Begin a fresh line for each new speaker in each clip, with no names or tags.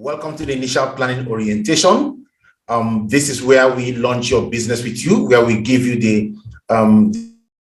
Welcome to the initial planning orientation. This is where we launch your business with you, where we give you the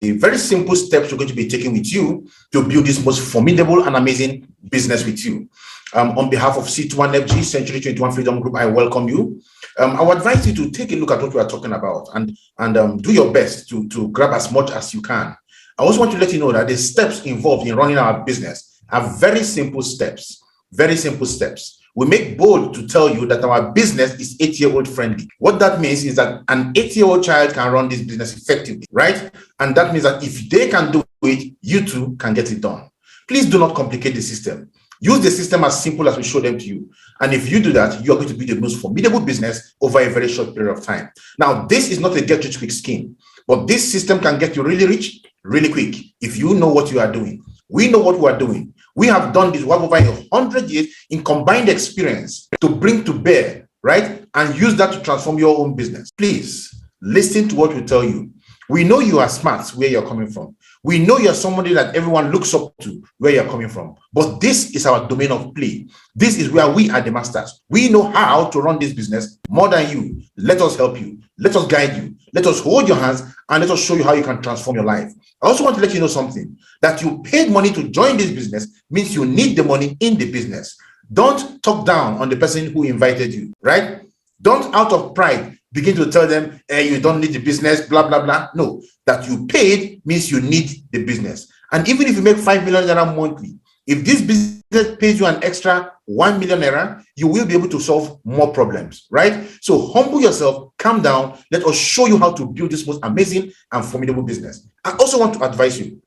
very simple steps we're going to be taking with you to build this most formidable and amazing business with you. On behalf of C21FG, Century 21 Freedom Group, I welcome you. I would advise you to take a look at what we are talking about and do your best to grab as much as you can. I also want to let you know that the steps involved in running our business are very simple steps. Very simple steps. We make bold to tell you that our business is 8-year-old friendly. What that means is that an 8-year-old child can run this business effectively, right? And that means that if they can do it, you too can get it done. Please do not complicate the system. Use the system as simple as we show them to you. And if you do that, you are going to build the most formidable business over a very short period of time. Now, this is not a get-rich-quick scheme, but this system can get you really rich, really quick if you know what you are doing. We know what we are doing. We have done this. We have over 100 years in combined experience to bring to bear, right? And use that to transform your own business. Please listen to what we tell you. We know you are smart where you're coming from. We know you're somebody that everyone looks up to where you're coming from. But this is our domain of play. This is where we are the masters. We know how to run this business more than you. Let us help you. Let us guide you. Let us hold your hands and let us show you how you can transform your life. I also want to let you know something. That you paid money to join this business means you need the money in the business. Don't talk down on the person who invited you, right? Don't, out of pride, begin to tell them, you don't need the business, blah, blah, blah. No, that you paid means you need the business. And even if you make 5 million naira monthly, if this business pays you an extra 1 million naira, you will be able to solve more problems, right? So humble yourself, calm down. Let us show you how to build this most amazing and formidable business. I also want to advise you,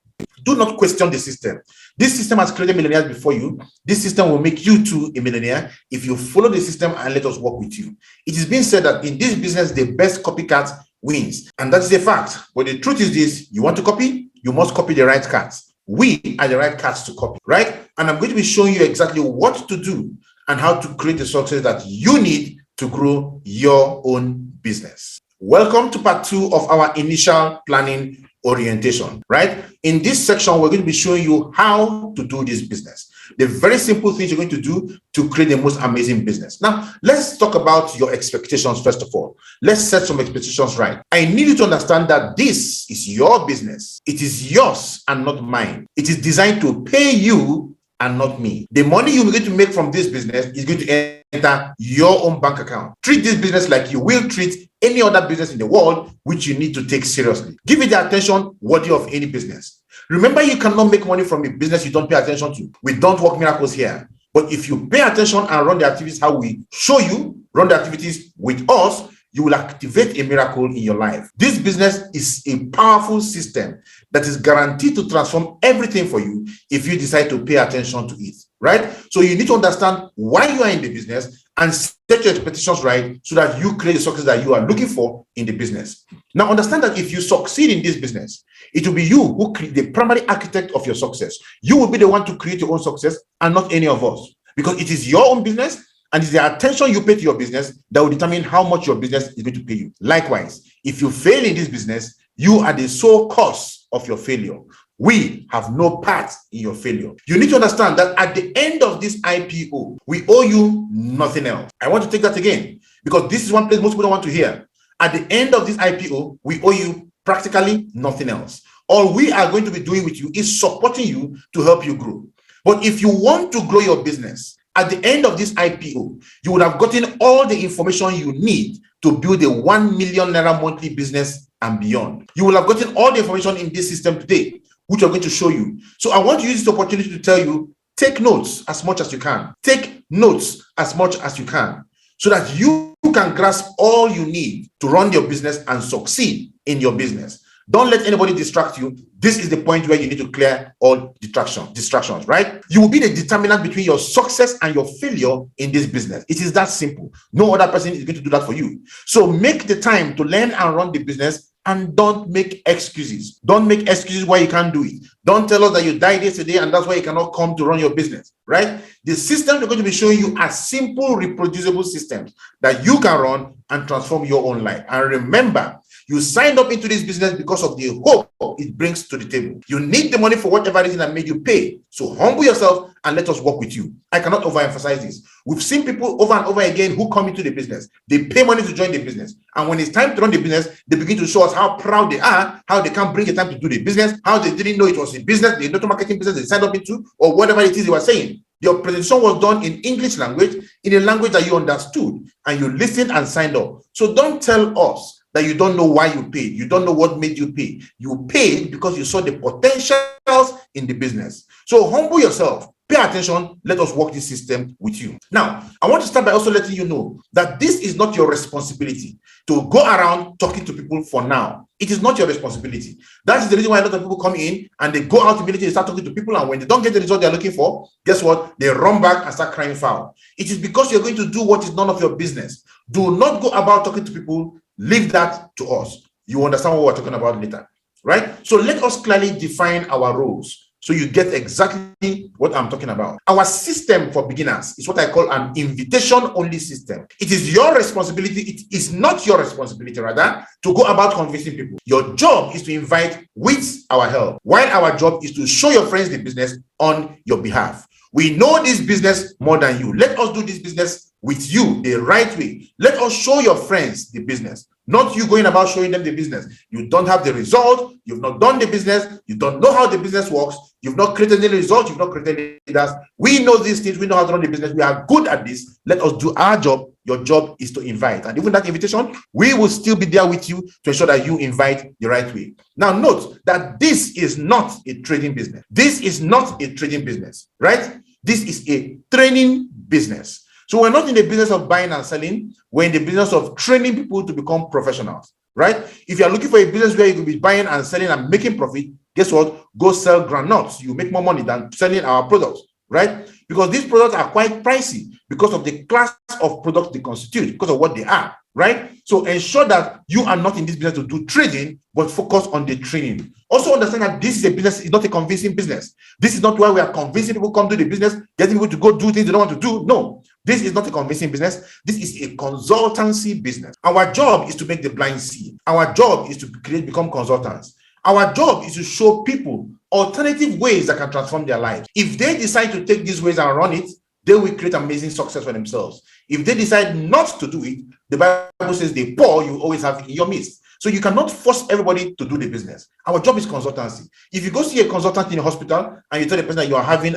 do not question the system. This system has created millionaires before you. This system will make you too a millionaire if you follow the system and let us work with you. It is being said that in this business, the best copycat wins. And that is a fact. But the truth is this, you want to copy? You must copy the right cats. We are the right cats to copy, right? And I'm going to be showing you exactly what to do and how to create the success that you need to grow your own business. Welcome to part 2 of our initial planning orientation, right? In this section, we're going to be showing you how to do this business. The very simple things you're going to do to create the most amazing business. Now, let's talk about your expectations first of all. Let's set some expectations right. I need you to understand that this is your business. It is yours and not mine. It is designed to pay you and not me. The money you're going to make from this business is going to enter your own bank account. Treat this business like you will treat any other business in the world, which you need to take seriously. Give it the attention worthy of any business. Remember, you cannot make money from a business you don't pay attention to. We don't work miracles here. But if you pay attention and run the activities how we show you, run the activities with us, you will activate a miracle in your life. This business is a powerful system that is guaranteed to transform everything for you if you decide to pay attention to it, right? So you need to understand why you are in the business and set your expectations right so that you create the success that you are looking for in the business. Now, understand that if you succeed in this business, it will be you who create the primary architect of your success. You will be the one to create your own success and not any of us, because it is your own business. And it's the attention you pay to your business that will determine how much your business is going to pay you. Likewise, if you fail in this business, you are the sole cause of your failure. We have no part in your failure. You need to understand that at the end of this IPO, we owe you nothing else. I want to take that again, because this is one place most people don't want to hear. At the end of this IPO, we owe you practically nothing else. All we are going to be doing with you is supporting you to help you grow. But if you want to grow your business, at the end of this IPO, you would have gotten all the information you need to build a 1 million naira monthly business and beyond. You will have gotten all the information in this system today, which I'm going to show you. So I want to use this opportunity to tell you, take notes as much as you can. Take notes as much as you can so that you can grasp all you need to run your business and succeed in your business. Don't let anybody distract you. This is the point where you need to clear all distractions, right? You will be the determinant between your success and your failure in this business. It is that simple. No other person is going to do that for you. So make the time to learn and run the business and don't make excuses. Don't make excuses why you can't do it. Don't tell us that you died yesterday and that's why you cannot come to run your business, right? The systems we're going to be showing you are simple, reproducible systems that you can run and transform your own life. And remember, You signed up into this business because of the hope it brings to the table. You need the money for whatever reason that made you pay. So humble yourself and let us work with you. I cannot overemphasize this. We've seen people over and over again who come into the business. They pay money to join the business. And when it's time to run the business, they begin to show us how proud they are, how they can't bring the time to do the business, how they didn't know it was a business, the network marketing business they signed up into, or whatever it is they were saying. Your presentation was done in English language, in a language that you understood, and you listened and signed up. So don't tell us that you don't know why you paid. You don't know what made you pay. You paid because you saw the potentials in the business. So humble yourself. Pay attention. Let us work this system with you. Now, I want to start by also letting you know that this is not your responsibility to go around talking to people for now. It is not your responsibility. That is the reason why a lot of people come in and they go out immediately and start talking to people. And when they don't get the result they're looking for, guess what? They run back and start crying foul. It is because you're going to do what is none of your business. Do not go about talking to people. Leave that to us. You understand what we're talking about later, right? So let us clearly define our roles so you get exactly what I'm talking about. Our system for beginners is what I call an invitation-only system. It is your responsibility. It is not your responsibility, rather, to go about convincing people. Your job is to invite with our help, while our job is to show your friends the business on your behalf. We know this business more than you. Let us do this business with you the right way. Let us show your friends the business, not you going about showing them the business. You don't have the result. You've not done the business. You don't know how the business works. You've not created any results. You've not created any leaders. We know these things. We know how to run the business. We are good at this. Let us do our job. Your job is to invite. And even that invitation, we will still be there with you to ensure that you invite the right way. Now, note that this is not a trading business. This is not a trading business, right? This is a training business. So we're not in the business of buying and selling. We're in the business of training people to become professionals, right? If you're looking for a business where you could be buying and selling and making profit, guess what? Go sell granules. You make more money than selling our products, right? Because these products are quite pricey because of the class of products they constitute, because of what they are, right? So ensure that you are not in this business to do trading, but focus on the training. Also understand that this is a business, it's not a convincing business. This is not why we are convincing people come do the business, getting people to go do things they don't want to do. No, this is not a convincing business. This is a consultancy business. Our job is to make the blind see. Our job is to become consultants. Our job is to show people alternative ways that can transform their lives. If they decide to take these ways and run it, they will create amazing success for themselves. If they decide not to do it, the Bible says the poor you always have in your midst. So you cannot force everybody to do the business. Our job is consultancy. If you go see a consultant in a hospital and you tell the person that you are having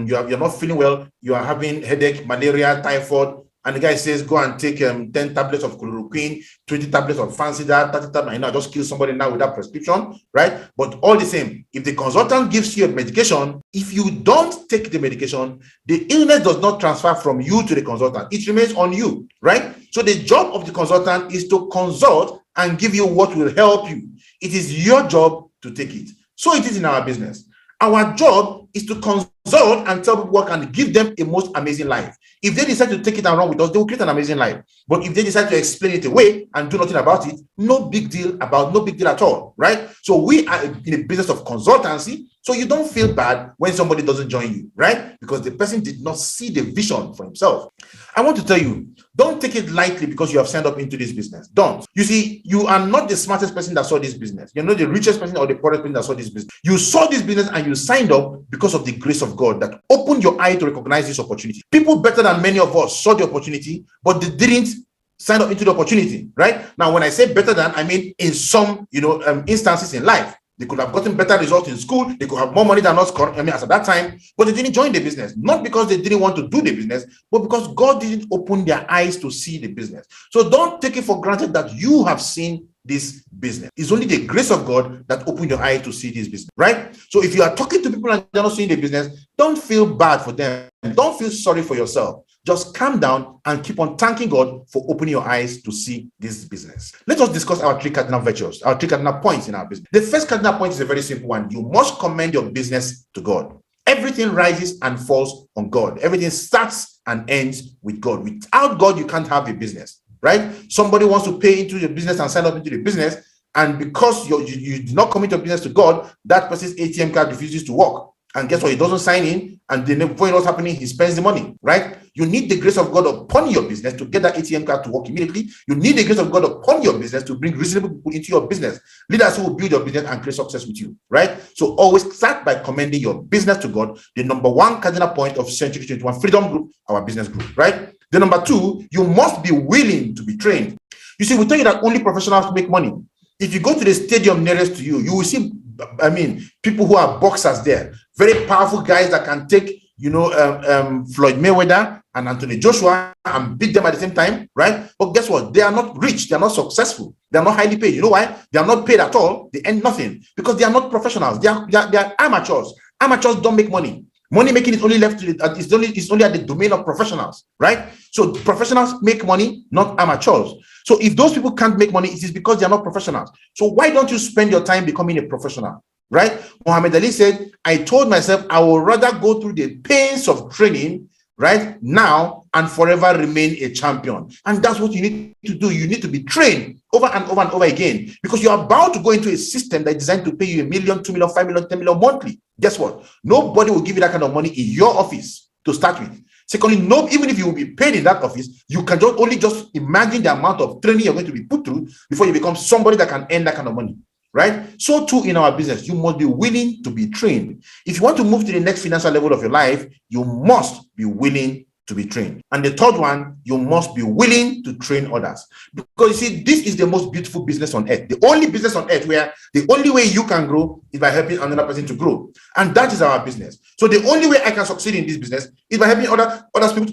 you're not feeling well, you are having headache, malaria, typhoid, and the guy says go and take 10 tablets of chloroquine, 20 tablets of fancy that, 30 tablets, and just kill somebody now without prescription, right? But all the same, if the consultant gives you a medication, if you don't take the medication, the illness does not transfer from you to the consultant. It remains on you, right? So the job of the consultant is to consult and give you what will help you. It is your job to take it. So it is in our business. Our job is to consult and tell people what can give them a most amazing life. If they decide to take it and run with us, they will create an amazing life. But if they decide to explain it away and do nothing about it, no big deal at all, right? So we are in a business of consultancy. So you don't feel bad when somebody doesn't join you, right? Because the person did not see the vision for himself. I want to tell you, don't take it lightly because you have signed up into this business. Don't. You see, you are not the smartest person that saw this business. You're not the richest person or the poorest person that saw this business. You saw this business and you signed up because of the grace of God that opened your eye to recognize this opportunity. People better than many of us saw the opportunity, but they didn't sign up into the opportunity, right? Now, when I say better than, I mean in some, instances in life. They could have gotten better results in school. They could have more money than us, as at that time, but they didn't join the business. Not because they didn't want to do the business, but because God didn't open their eyes to see the business. So don't take it for granted that you have seen this business. It's only the grace of God that opened your eye to see this business, right? So if you are talking to people and they're not seeing the business, don't feel bad for them. Don't feel sorry for yourself. Just calm down and keep on thanking God for opening your eyes to see this business. Let us discuss our 3 cardinal virtues, our 3 cardinal points in our business. The first cardinal point is a very simple one. You must commend your business to God. Everything rises and falls on God. Everything starts and ends with God. Without God, you can't have a business, right? Somebody wants to pay into your business and sign up into the business, and because you did not commit your business to God, that person's ATM card refuses to work. And guess what? He doesn't sign in, and then before you know what's happening, he spends the money, right? You need the grace of God upon your business to get that ATM card to work immediately. You need the grace of God upon your business to bring reasonable people into your business. Leaders who will build your business and create success with you, right? So always start by commending your business to God. The number one cardinal point of Century 21 Freedom Group, our business group, right? The number two, you must be willing to be trained. You see, we tell you that only professionals make money. If you go to the stadium nearest to you, you will see, people who are boxers there, very powerful guys that can take, Floyd Mayweather and Anthony Joshua and beat them at the same time, right? But guess what? They are not rich. They are not successful. They are not highly paid. You know why? They are not paid at all. They earn nothing because they are not professionals. They are amateurs. Amateurs don't make money. Money making is only left to it's only at the domain of professionals, right? So professionals make money, not amateurs. So if those people can't make money, it is because they are not professionals. So why don't you spend your time becoming a professional, right? Muhammad Ali said, I told myself I would rather go through the pains of training right now and forever remain a champion. And that's what you need to do. You need to be trained over and over and over again, because you're about to go into a system that is designed to pay you $1 million, $2 million, $5 million, $10 million monthly. Guess what? Nobody will give you that kind of money in your office to start with. Secondly, even if you will be paid in that office, you can just imagine the amount of training you're going to be put through before you become somebody that can earn that kind of money, right? So too in our business, you must be willing to be trained. If you want to move to the next financial level of your life, you must be willing to be trained. And the third one, you must be willing to train others. Because you see, this is the most beautiful business on earth. The only business on earth where the only way you can grow is by helping another person to grow. And that is our business. So the only way I can succeed in this business is by helping other people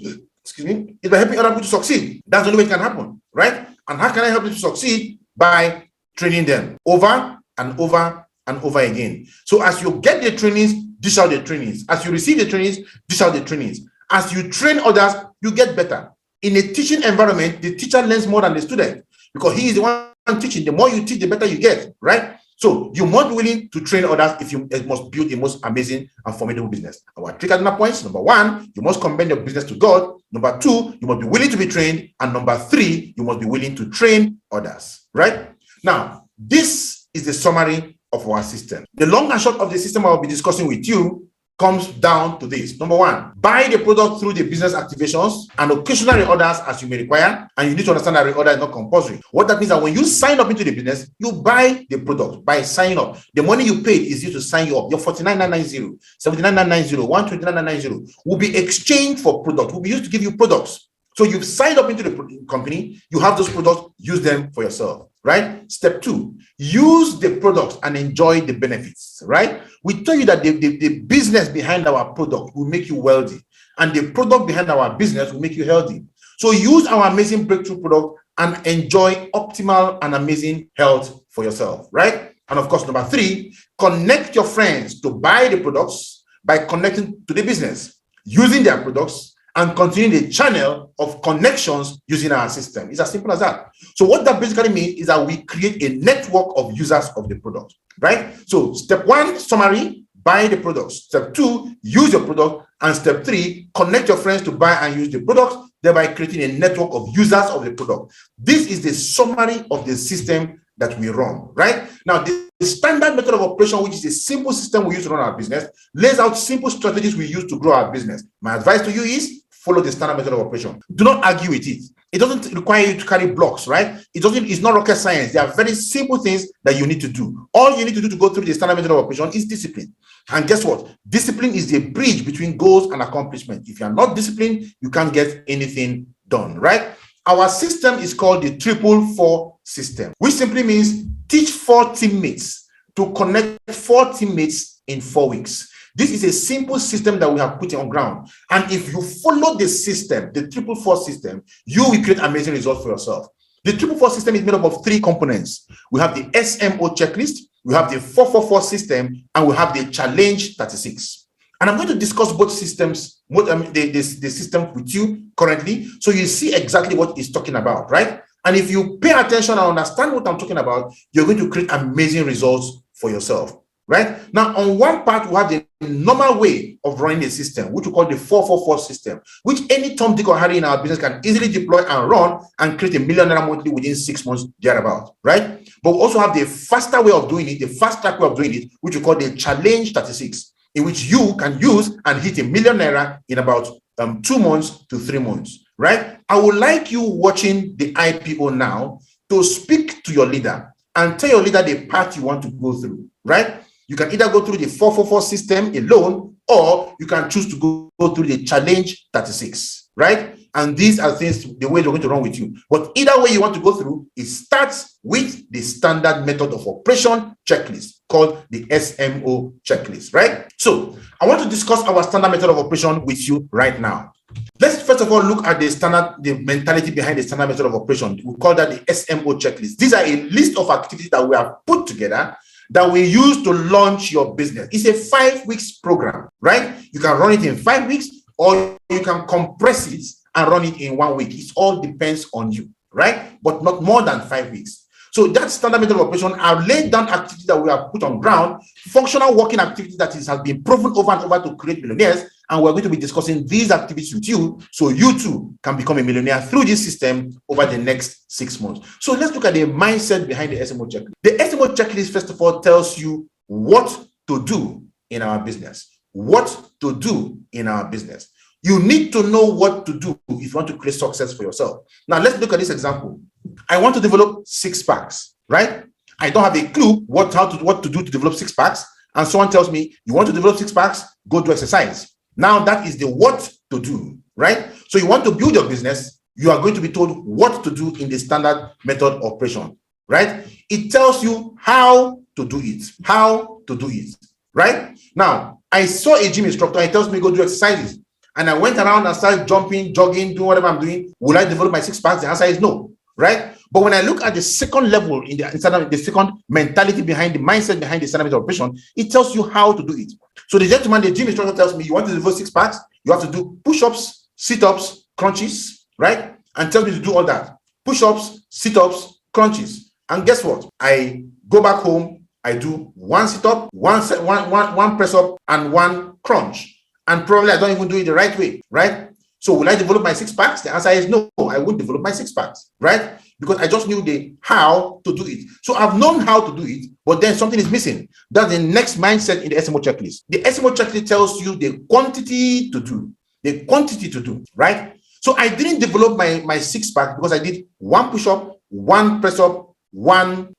is by helping other people to succeed. That's the only way it can happen, right? And how can I help you to succeed? By training them over and over and over again. So as you get the trainings, dish out the trainings. As you receive the trainings, dish out the trainings. As you train others, you get better. In a teaching environment, the teacher learns more than the student because he is the one teaching. The more you teach, the better you get, right? So you must be willing to train others if you must build a most amazing and formidable business. Our three cardinal points: number one, you must commend your business to God. Number two, you must be willing to be trained. And number three, you must be willing to train others, right? Now, this is the summary of our system. The long and short of the system I will be discussing with you comes down to this. Number one, buy the product through the business activations and occasional reorders as you may require. And you need to understand that reorder is not compulsory. What that means is that when you sign up into the business, you buy the product by signing up. The money you paid is used to sign you up. Your 49,990, 79,990, 129,990 will be exchanged for product. Will be used to give you products. So you've signed up into the company, you have those products, use them for yourself, right? Step two, use the products and enjoy the benefits, right? We tell you that the business behind our product will make you wealthy, and the product behind our business will make you healthy. So use our amazing breakthrough product and enjoy optimal and amazing health for yourself, right? And of course, number three, connect your friends to buy the products by connecting to the business, using their products, and continue the channel of connections using our system. It's as simple as that. So what that basically means is that we create a network of users of the product, right? So step one, summary, buy the products. Step two, use your product. And step three, connect your friends to buy and use the products, thereby creating a network of users of the product. This is the summary of the system that we run, right? Now, the standard method of operation, which is a simple system we use to run our business, lays out simple strategies we use to grow our business. My advice to you is follow the standard method of operation. Do not argue with it. It doesn't require you to carry blocks, right? It's not rocket science. There are very simple things that you need to do. All you need to do to go through the standard method of operation is discipline. And guess what? Discipline is the bridge between goals and accomplishment. If you are not disciplined, you can't get anything done, right? Our system is called the 444 system, which simply means teach 4 teammates to connect 4 teammates in 4 weeks. This is a simple system that we have put on ground. And if you follow the system, the 444 system, you will create amazing results for yourself. The 444 system is made up of 3 components. We have the SMO checklist, we have the 444 system, and we have the challenge 36. And I'm going to discuss both systems, the system with you currently, so you see exactly what it's talking about, right? And if you pay attention and understand what I'm talking about, you're going to create amazing results for yourself. Right now, on one part, we have the normal way of running a system, which we call the 444 system, which any Tom, Dick, or Harry in our business can easily deploy and run and create $1 million monthly within 6 months, thereabout, right? But we also have the faster way of doing it, the fast track way of doing it, which we call the challenge 36. in which you can use and hit ₦1 million in about 2 months to 3 months, right? I would like you watching the IPO now to speak to your leader and tell your leader the path you want to go through, right? You can either go through the 444 system alone, or you can choose to go through the Challenge 36, right? And these are things, the way they're going to run with you. But either way you want to go through, it starts with the standard method of operation checklist called the SMO checklist, right? So I want to discuss our standard method of operation with you right now. Let's first of all look at the mentality behind the standard method of operation. We call that the SMO checklist. These are a list of activities that we have put together that we use to launch your business. It's a 5 weeks program, right? You can run it in 5 weeks, or you can compress it and run it in 1 week. It all depends on you, right? But not more than 5 weeks. So that standard method of operation, I've laid down activities that we have put on ground, functional working activities that has been proven over and over to create millionaires. And we're going to be discussing these activities with you so you too can become a millionaire through this system over the next 6 months. So let's look at the mindset behind the SMO checklist. The SMO checklist, first of all, tells you what to do in our business. What to do in our business. You need to know what to do if you want to create success for yourself. Now, let's look at this example. I want to develop 6 packs, right? I don't have a clue what to do to develop 6 packs. And someone tells me, you want to develop 6 packs, go do exercise. Now that is the what to do, right? So you want to build your business, you are going to be told what to do in the standard method of operation, right? It tells you how to do it, right? Now, I saw a gym instructor, he tells me go do exercises. And I went around and started jumping, jogging, doing whatever I'm doing. Will I develop my 6 packs? The answer is no, right? But when I look at the second level in the second mentality behind the mindset behind the standard method of operation, it tells you how to do it. So the gentleman, the gym instructor tells me, you want to develop 6 packs, you have to do push-ups, sit-ups, crunches, right? And tells me to do all that. Push-ups, sit-ups, crunches. And guess what? I go back home, I do 1 sit-up, one press-up, and 1 crunch. And probably I don't even do it the right way, right? So will I develop my 6 packs? The answer is no, I won't develop my 6 packs, right? Because I just knew the how to do it. So I've known how to do it, but then something is missing. That's the next mindset in the SMO checklist. The SMO checklist tells you the quantity to do, right? So I didn't develop my 6 pack because I did 1 push-up, 1 press-up, 1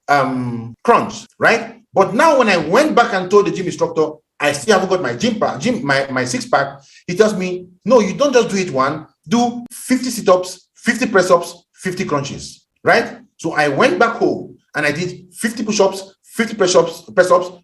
crunch, right? But now when I went back and told the gym instructor, I still haven't got my my 6 pack. He tells me, no, you don't just do it 1, do 50 sit-ups, 50 press-ups, 50 crunches, right? So I went back home and I did 50 push-ups, 50 press-ups,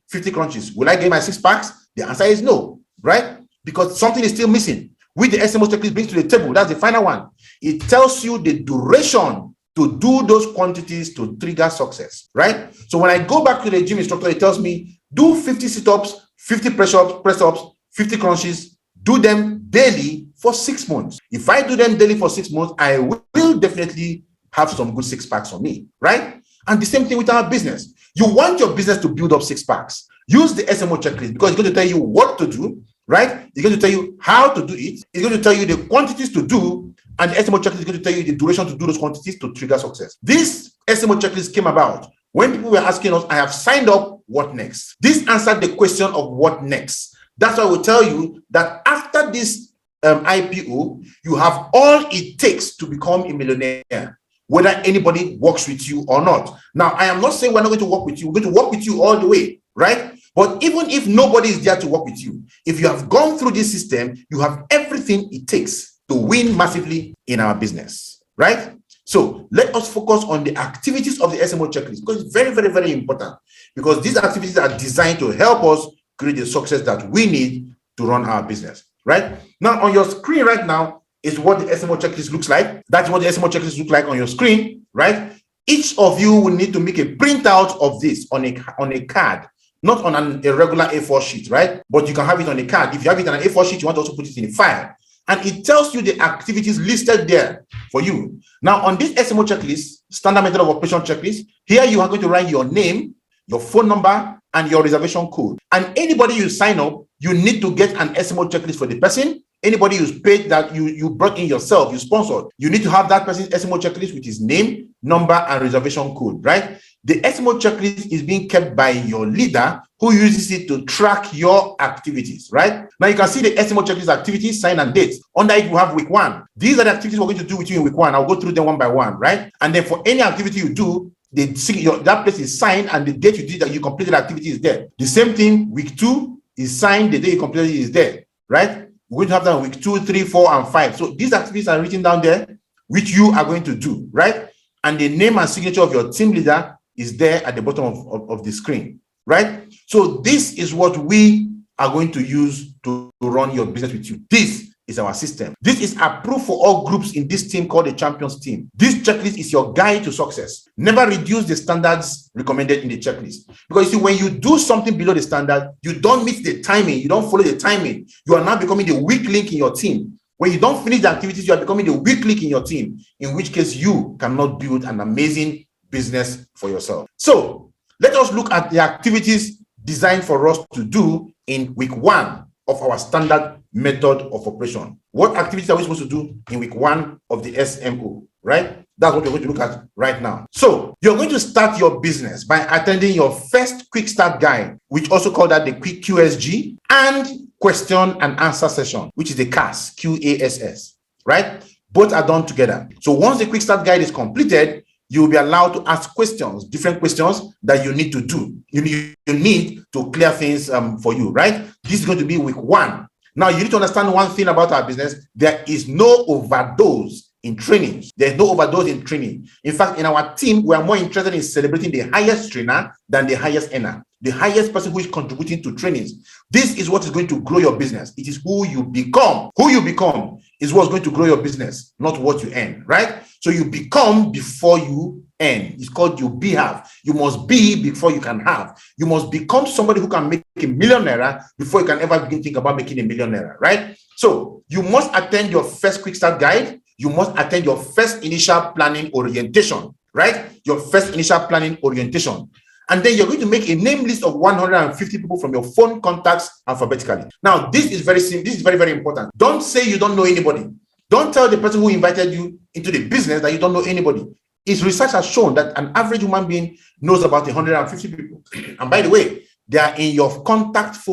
50 crunches. Will I get my 6 packs? The answer is no, right? Because something is still missing. With the SMO checklist brings to the table, that's the final one. It tells you the duration to do those quantities to trigger success, right? So when I go back to the gym instructor, it tells me, do 50 sit-ups, 50 press-ups, 50 crunches, do them daily for 6 months. If I do them daily for 6 months, I will definitely have some good 6 packs on me, right? And the same thing with our business. You want your business to build up 6 packs. Use the SMO checklist because it's going to tell you what to do, right? It's going to tell you how to do it. It's going to tell you the quantities to do, and the SMO checklist is going to tell you the duration to do those quantities to trigger success. This SMO checklist came about when people were asking us, I have signed up, what next? This answered the question of what next. That's why I will tell you that after this IPO, you have all it takes to become a millionaire, whether anybody works with you or not. Now, I am not saying we're not going to work with you. We're going to work with you all the way, right? But even if nobody is there to work with you, if you have gone through this system, you have everything it takes to win massively in our business, right? So let us focus on the activities of the SMO checklist because it's very, very, very important because these activities are designed to help us create the success that we need to run our business, right? Now, on your screen right now is what the SMO checklist looks like. That's what the SMO checklist looks like on your screen, right? Each of you will need to make a printout of this on a card, not on a regular A4 sheet, right? But you can have it on a card. If you have it on an A4 sheet, you want to also put it in a file. And it tells you the activities listed there for you. Now, on this SMO checklist, standard method of operation checklist, here you are going to write your name, your phone number, and your reservation code. And anybody you sign up, you need to get an SMO checklist for the person. Anybody who's paid that you brought in yourself, you sponsored, you need to have that person's SMO checklist with his name, number, and reservation code, right? The SMO checklist is being kept by your leader, who uses it to track your activities, right? Now you can see the SMO checklist activities, sign and dates. Under it, we have week 1. These are the activities we're going to do with you in week 1. I'll go through them one by one, right? And then for any activity you do, that place is signed and the date you did that you completed the activity is there. The same thing, week 2 is signed, the day you completed it is there, right? We're going to have that in week 2, 3, 4, and 5. So these activities are written down there, which you are going to do, right? And the name and signature of your team leader is there at the bottom of the screen, right? So this is what we are going to use to run your business with you. This is our system. This is approved for all groups in this team called the Champions Team. This checklist is your guide to success. Never reduce the standards recommended in the checklist. Because you see, when you do something below the standard, you don't meet the timing, you don't follow the timing, you are now becoming the weak link in your team. When you don't finish the activities, you are becoming the weak link in your team, in which case you cannot build an amazing business for yourself. So let us look at the activities designed for us to do in week 1 of our standard method of operation. What activities are we supposed to do in week 1 of the SMO, right? That's what we're going to look at right now. So you're going to start your business by attending your first quick start guide, which also called that the quick QSG, and question and answer session, which is the CASS, QASS, right? Both are done together. So once the quick start guide is completed, you will be allowed to ask questions, different questions that you need to do. You need to clear things for you, right? This is going to be week 1. Now, you need to understand one thing about our business. There is no overdose in training. There's no overdose in training. In fact, in our team, we are more interested in celebrating the highest trainer than the highest earner, the highest person who is contributing to trainings. This is what is going to grow your business. It is who you become. Who you become is what's going to grow your business, not what you earn, right? So you become before you earn. It's called you be have. You must be before you can have. You must become somebody who can make a millionaire before you can ever begin to think about making a millionaire, right? So you must attend your first quick start guide. You must attend your first initial planning orientation, right? Your first initial planning orientation. And then you're going to make a name list of 150 people from your phone contacts alphabetically. Now, this is very simple. This is very, very important. Don't say you don't know anybody. Don't tell the person who invited you into the business that you don't know anybody. Its research has shown that an average human being knows about 150 people. And by the way, they are in your contacts.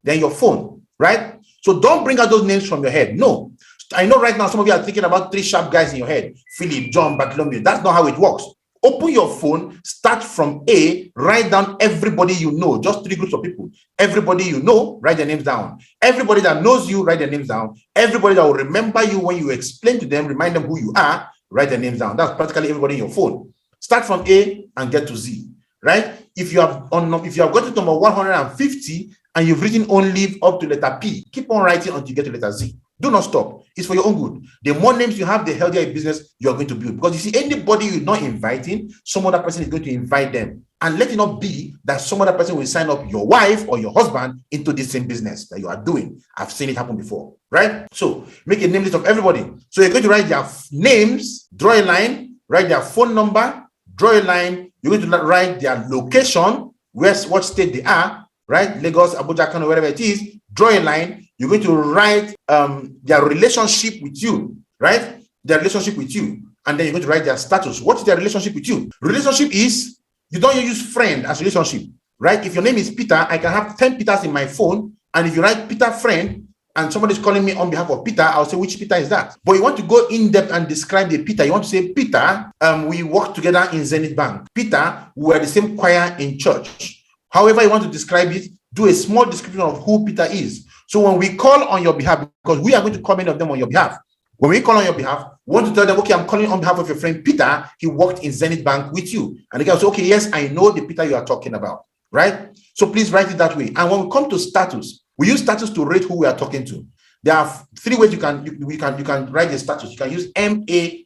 They're in your phone, right? So don't bring out those names from your head. No. I know right now some of you are thinking about 3 sharp guys in your head. Philip, John, Bartholomew. That's not how it works. Open your phone, start from A, write down everybody you know, just 3 groups of people. Everybody you know, write their names down. Everybody that knows you, write their names down. Everybody that will remember you when you explain to them, remind them who you are, write their names down. That's practically everybody in your phone. Start from A and get to Z, right? If you have got to number 150 and you've written only up to letter P, keep on writing until you get to letter Z. Do not stop. It's for your own good. The more names you have, the healthier a business you are going to build. Because you see, anybody you're not inviting, some other person is going to invite them. And let it not be that some other person will sign up your wife or your husband into the same business that you are doing. I've seen it happen before, right? So make a name list of everybody. So you're going to write their names, draw a line, write their phone number, draw a line. You're going to write their location, what state they are, right? Lagos, Abuja, Kano, wherever it is. Draw a line. You're going to write their relationship with you, right? Their relationship with you. And then you're going to write their status. What is their relationship with you? Relationship is, you don't use friend as relationship, right? If your name is Peter, I can have 10 Peters in my phone. And if you write Peter friend, and somebody's calling me on behalf of Peter, I'll say, which Peter is that? But you want to go in depth and describe the Peter. You want to say, Peter, we work together in Zenith Bank. Peter, we are the same choir in church. However you want to describe it, do a small description of who Peter is. So when we call on your behalf, because we are going to call many of them on your behalf, when we call on your behalf, we want to tell them, okay, I'm calling on behalf of your friend Peter. He worked in Zenith Bank with you. And the guy will say, okay, yes, I know the Peter you are talking about, right? So please write it that way. And when we come to status, we use status to rate who we are talking to. There are 3 ways you can write the status. You can use MAN, the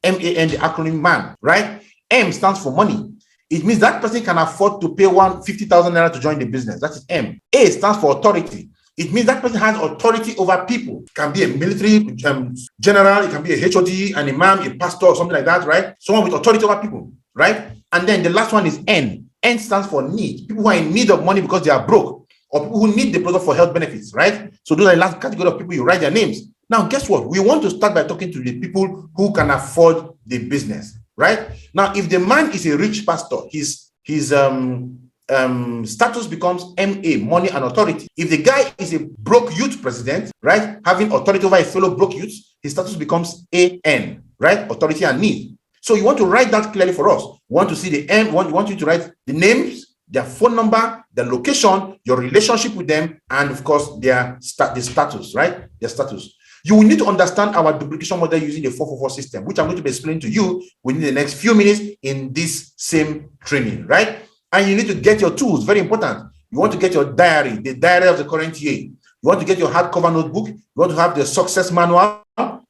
acronym MAN, right? M stands for money. It means that person can afford to pay 50,000 naira to join the business. That is M. A stands for authority. It means that person has authority over people. It can be a military general, it can be a HOD, an imam, a pastor, or something like that, right? Someone with authority over people, right? And then the last one is N. N stands for need. People who are in need of money because they are broke, or people who need the product for health benefits, right? So those are the last category of people you write their names. Now, guess what? We want to start by talking to the people who can afford the business, right? Now, if the man is a rich pastor, his status becomes MA, money and authority. If the guy is a broke youth president, right, having authority over a fellow broke youth, his status becomes AN, right, authority and need. So you want to write that clearly for us. We want to see the end. We want you to write the names, their phone number, their location, your relationship with them, and of course the status, right? Their status. You will need to understand our duplication model using the 444 system, which I'm going to be explaining to you within the next few minutes in this same training, right? And you need to get your tools, very important. You want to get your diary, the diary of the current year. You want to get your hardcover notebook. You want to have the success manual,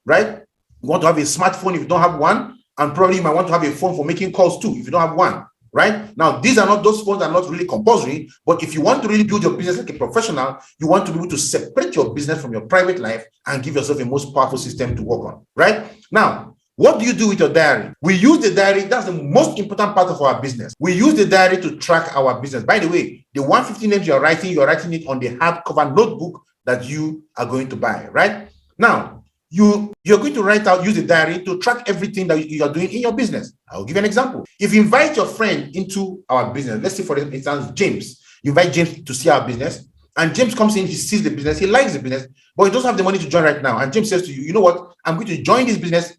right? You want to have a smartphone if you don't have one. And probably you might want to have a phone for making calls too if you don't have one, right? Now, those phones are not really compulsory, but if you want to really build your business like a professional, you want to be able to separate your business from your private life and give yourself a most powerful system to work on, right? Now, what do you do with your diary? We use the diary. That's the most important part of our business. We use the diary to track our business. By the way, the 150 names you're writing it on the hardcover notebook that you are going to buy, right? Now, you're going to use the diary to track everything that you are doing in your business. I'll give you an example. If you invite your friend into our business, let's say for instance, James, you invite James to see our business, and James comes in, he sees the business, he likes the business, but he doesn't have the money to join right now. And James says to you, you know what? I'm going to join this business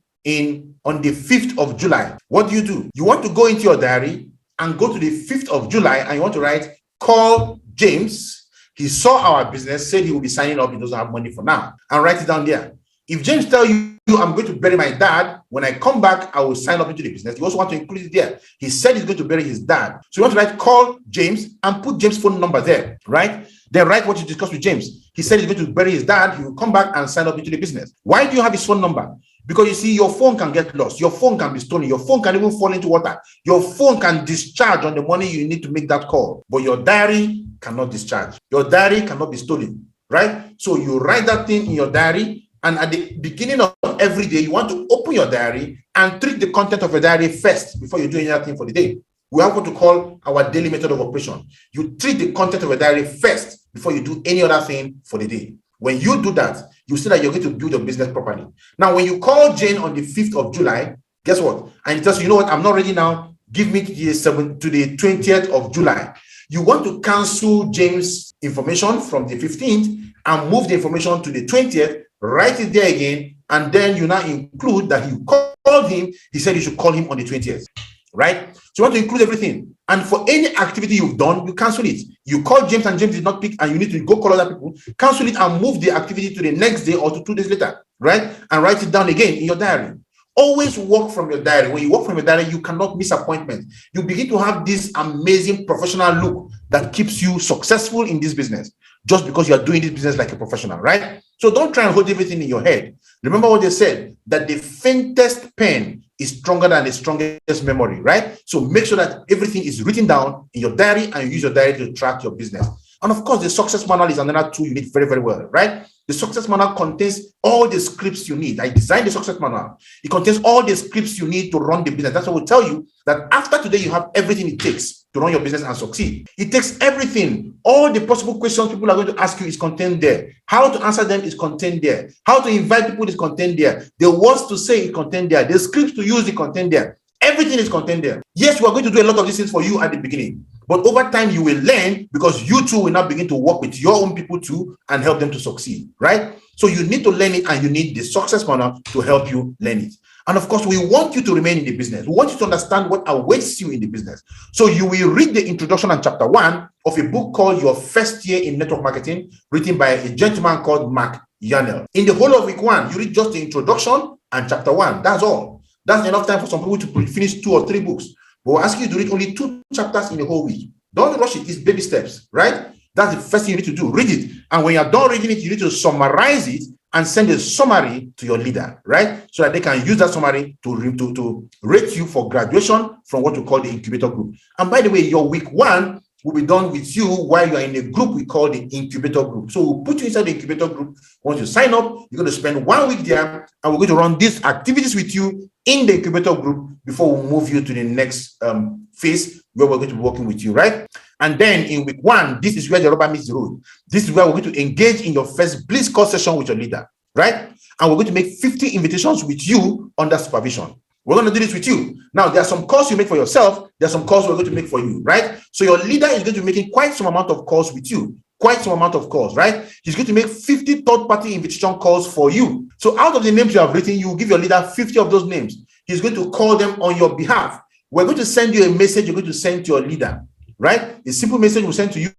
on the 5th of July. What do? You want to go into your diary and go to the 5th of July, and you want to write, call James. He saw our business, said he will be signing up, he doesn't have money for now, and write it down there. If James tells you, I'm going to bury my dad, when I come back, I will sign up into the business. You also want to include it there. He said he's going to bury his dad. So you want to write, call James, and put James' phone number there, right? Then write what you discussed with James. He said he's going to bury his dad. He will come back and sign up into the business. Why do you have his phone number? Because you see, your phone can get lost. Your phone can be stolen. Your phone can even fall into water. Your phone can discharge on the money you need to make that call. But your diary cannot discharge. Your diary cannot be stolen, right? So you write that thing in your diary. And at the beginning of every day, you want to open your diary and treat the content of your diary first before you do anything for the day. We have what to call our daily method of operation. You treat the content of your diary first before you do any other thing for the day. When you do that, you see that you're going to build your business properly. Now, when you call Jane on the 5th of July, guess what? And he tells you, you know what? I'm not ready now. Give me to the 20th of July. You want to cancel James' information from the 15th and move the information to the 20th. Write it there again, and then you now include that you called him. He said you should call him on the 20th, right? So you want to include everything. And for any activity you've done, you cancel it. You call James and James did not pick, and you need to go call other people. Cancel it and move the activity to the next day or to 2 days later, right? And write it down again in your diary. Always work from your diary. When you work from your diary, you cannot miss appointments. You begin to have this amazing professional look that keeps you successful in this business just because you are doing this business like a professional, right? So don't try and hold everything in your head. Remember what they said, that the faintest pen is stronger than the strongest memory, right? So make sure that everything is written down in your diary and you use your diary to track your business. And of course, the success manual is another tool you need very, very well, right? The success manual contains all the scripts you need. I designed the success manual. It contains all the scripts you need to run the business. That's what will tell you that after today, you have everything it takes to run your business and succeed. It takes everything. All the possible questions people are going to ask you is contained there. How to answer them is contained there. How to invite people is contained there. The words to say is contained there. The scripts to use is contained there. Everything is contained there. Yes, we are going to do a lot of these things for you at the beginning, but over time you will learn because you too will now begin to work with your own people too and help them to succeed, right? So you need to learn it, and you need the success manual to help you learn it. And of course, we want you to remain in the business. We want you to understand what awaits you in the business. So you will read the introduction and chapter 1 of a book called Your First Year in Network Marketing, written by a gentleman called Mark Yarnell. In the whole of week 1, you read just the introduction and chapter 1. That's all. That's enough time for some people to finish 2 or 3 books. But we'll ask you to read only 2 chapters in the whole week. Don't rush it. It's baby steps, right? That's the first thing you need to do. Read it. And when you're done reading it, you need to summarize it and send a summary to your leader, right? So that they can use that summary to rate you for graduation from what we call the incubator group. And by the way, your week 1 will be done with you while you are in a group we call the incubator group. So we'll put you inside the incubator group. Once you sign up, you're going to spend 1 week there, and we're going to run these activities with you in the incubator group before we move you to the next phase where we're going to be working with you, right? And then in week 1, this is where the rubber meets the road. This is where we're going to engage in your first BlitzCall session with your leader, right? And we're going to make 50 invitations with you under supervision. We're going to do this with you. Now, there are some calls you make for yourself. There are some calls we're going to make for you, right? So your leader is going to be making quite some amount of calls with you. Quite some amount of calls, right? He's going to make 50 third-party invitation calls for you. So out of the names you have written, you will give your leader 50 of those names. He's going to call them on your behalf. We're going to send you a message you're going to send to your leader, right? A simple message we'll send to you.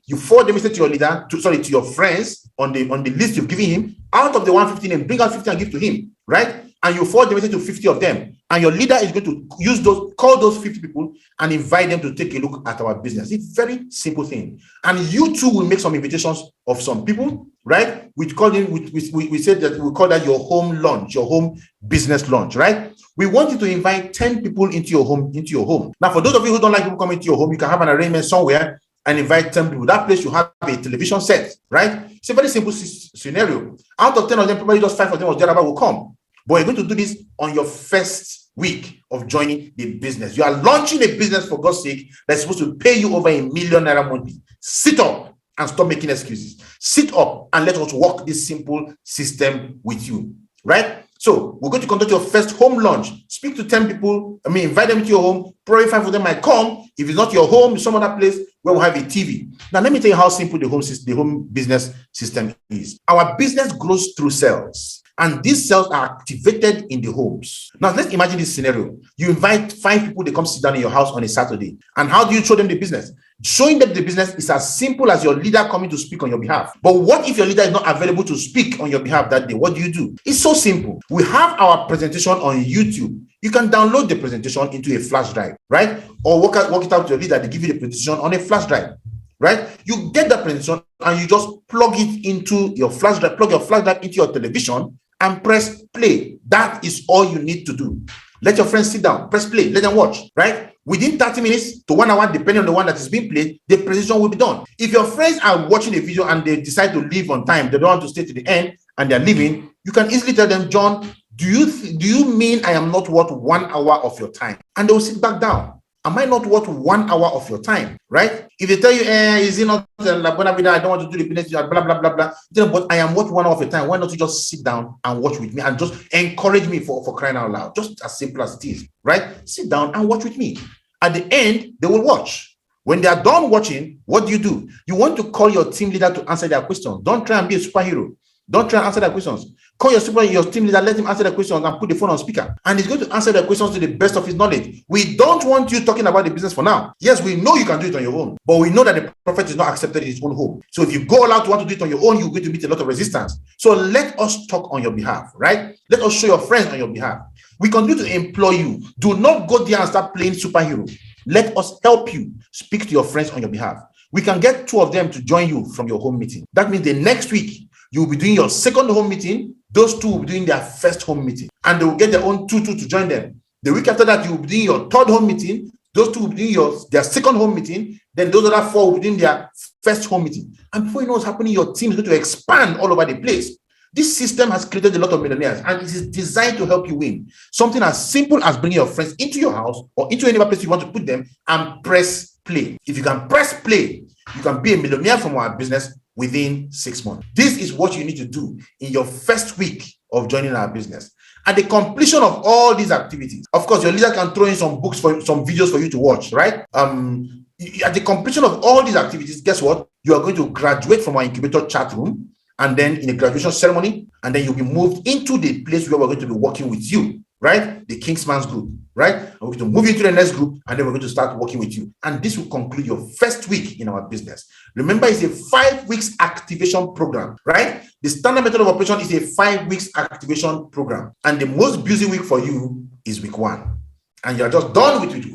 You forward the message to your leader, to your friends on the list you've given him. Out of the 150 names, bring out 50 and give to him, right? And you forward the message to 50 of them. And your leader is going to call those 50 people and invite them to take a look at our business. It's a very simple thing. And you too will make some invitations of some people, right? We said that we call that your home launch, your home business launch, right? We want you to invite 10 people into your home. Now, for those of you who don't like people coming to your home, you can have an arrangement somewhere and invite 10 people. That place you have a television set, right? It's a very simple scenario. Out of 10 of them, probably just 5 of them or thereabout will come. But you're going to do this on your first week of joining the business. You are launching a business, for God's sake, that's supposed to pay you over ₦1 million monthly. Sit up and stop making excuses. Sit up and let us work this simple system with you, right? So we're going to conduct your first home launch. Speak to 10 people. Invite them to your home. Probably 5 of them might come. If it's not your home, some other place where we'll have a TV. Now, let me tell you how simple the home business system is. Our business grows through sales. And these cells are activated in the homes. Now, let's imagine this scenario. You invite 5 people, they come sit down in your house on a Saturday. And how do you show them the business? Showing them the business is as simple as your leader coming to speak on your behalf. But what if your leader is not available to speak on your behalf that day? What do? It's so simple. We have our presentation on YouTube. You can download the presentation into a flash drive, right? Or work it out to your leader. They give you the presentation on a flash drive, right? You get that presentation and you just plug it into your flash drive, plug your flash drive into your television and press play. That is all you need to do. Let your friends sit down, press play, let them watch, right? Within 30 minutes to 1 hour, depending on the one that is being played, the presentation will be done. If your friends are watching a video and they decide to leave on time, they don't want to stay to the end and they're leaving, you can easily tell them, John, do you mean I am not worth 1 hour of your time? And they will sit back down. Am I not worth 1 hour of your time, right? If they tell you, is it not La Buena Vida, I don't want to do the business, blah, blah, blah, blah. But I am worth 1 hour of your time. Why not you just sit down and watch with me and just encourage me for crying out loud? Just as simple as it is, right? Sit down and watch with me. At the end, they will watch. When they are done watching, what do? You want to call your team leader to answer their questions. Don't try and be a superhero. Don't try and answer their questions. Call your team leader, let him answer the questions and put the phone on speaker. And he's going to answer the questions to the best of his knowledge. We don't want you talking about the business for now. Yes, we know you can do it on your own, but we know that the prophet is not accepted in his own home. So if you go all out to want to do it on your own, you're going to meet a lot of resistance. So let us talk on your behalf, right? Let us show your friends on your behalf. We continue to employ you. Do not go there and start playing superhero. Let us help you speak to your friends on your behalf. We can get 2 of them to join you from your home meeting. That means the next week, you will be doing your second home meeting. Those 2 will be doing their first home meeting. And they will get their own 2 to join them. The week after that, you will be doing your third home meeting. Those 2 will be doing their second home meeting. Then those other 4 will be doing their first home meeting. And before you know what's happening, your team is going to expand all over the place. This system has created a lot of millionaires and it is designed to help you win. Something as simple as bringing your friends into your house or into any place you want to put them and press play. If you can press play, you can be a millionaire from our business within 6 months. This is what you need to do in your first week of joining our business. At the completion of all these activities, of course, your leader can throw in some videos for you to watch, right? At the completion of all these activities, guess what? You are going to graduate from our incubator chat room and then in a graduation ceremony, and then you'll be moved into the place where we're going to be working with you, right? The Kingsman's group, right? And we're going to move you to the next group, and then we're going to start working with you. And this will conclude your first week in our business. Remember, it's a 5 weeks activation program, right? The standard method of operation is a 5 weeks activation program. And the most busy week for you is week 1. And you're just done with week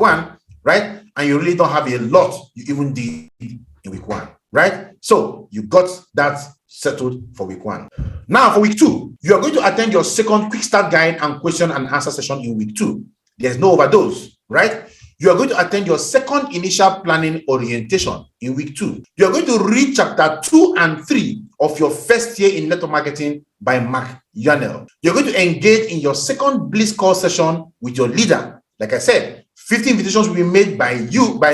one, right? And you really don't have a lot you even did in week 1, right? So you got that settled for week 1. Now for week 2, you are going to attend your second quick start guide and question and answer session in week 2. There's no overdose, right? You are going to attend your second initial planning orientation in week 2. You are going to read chapter 2 and 3 of your first year in network marketing by Mark Yarnell. You're going to engage in your second Bliss call session with your leader. Like I said, 50 invitations will be made by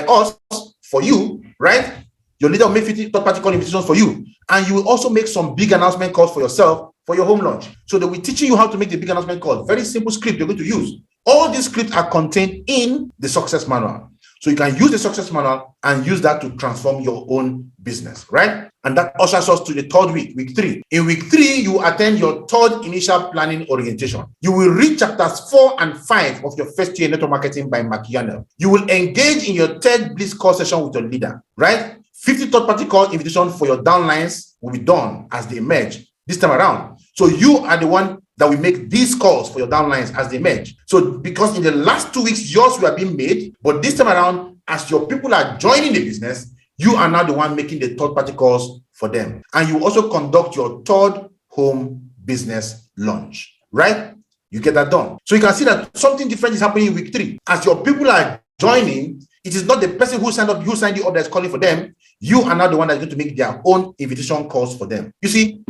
us, for you, right? Your leader will make 50 third-party call invitations for you. And you will also make some big announcement calls for yourself for your home launch. So they'll be teaching you how to make the big announcement call. Very simple script you're going to use. All these scripts are contained in the success manual. So you can use the success manual and use that to transform your own business, right? And that ushers us to the third week, week 3. In week 3, you attend your third initial planning orientation. You will read chapters 4 and 5 of your first year network marketing by Machiavelli. You will engage in your third Bliss call session with your leader, right? 50 third-party call invitation for your downlines will be done as they emerge this time around. So you are the one that will make these calls for your downlines as they emerge. So because in the last 2 weeks, yours were being made, but this time around, as your people are joining the business, you are now the one making the third-party calls for them. And you also conduct your third home business launch, right? You get that done. So you can see that something different is happening in week 3. As your people are joining, it is not the person who signed you up that's calling for them. You are now the one that's going to make their own invitation calls for them. You see,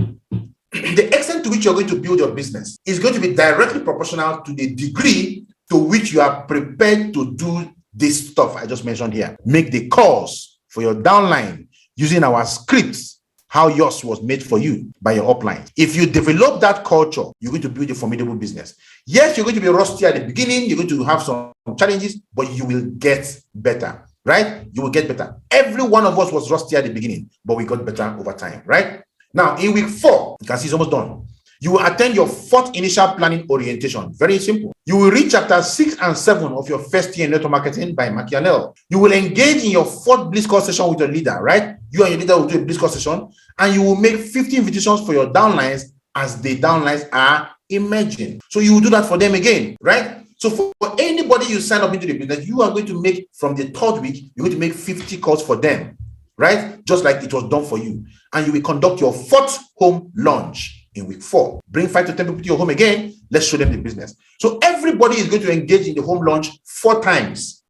the extent to which you're going to build your business is going to be directly proportional to the degree to which you are prepared to do this stuff I just mentioned here. Make the calls for your downline using our scripts, how yours was made for you by your upline. If you develop that culture, you're going to build a formidable business. Yes, you're going to be rusty at the beginning. You're going to have some challenges, but you will get better, right? You will get better. Every one of us was rusty at the beginning, but we got better over time, right? Now, in week 4, you can see it's almost done. You will attend your 4th initial planning orientation. Very simple. You will read chapters 6 and 7 of your first year network marketing by Machiavelli. You will engage in your 4th Bliss call session with your leader, right? You and your leader will do a Bliss call session, and you will make 50 invitations for your downlines as the downlines are emerging. So you will do that for them again, right? So for anybody you sign up into the business, you are going to make, from the 3rd week, you're going to make 50 calls for them, right? Just like it was done for you. And you will conduct your 4th home launch in week 4. Bring 5 to 10 people to your home again. Let's show them the business. So everybody is going to engage in the home launch 4 times,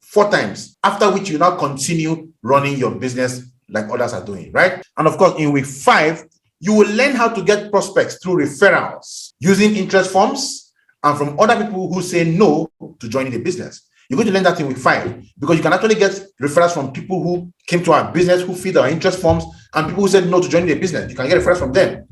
after which you now continue running your business like others are doing, right? And of course, in week 5, you will learn how to get prospects through referrals, using interest forms, and from other people who say no to joining the business. You're going to learn that in week 5, because you can actually get referrals from people who came to our business, who filled our interest forms, and people who said no to joining the business. You can get referrals from them.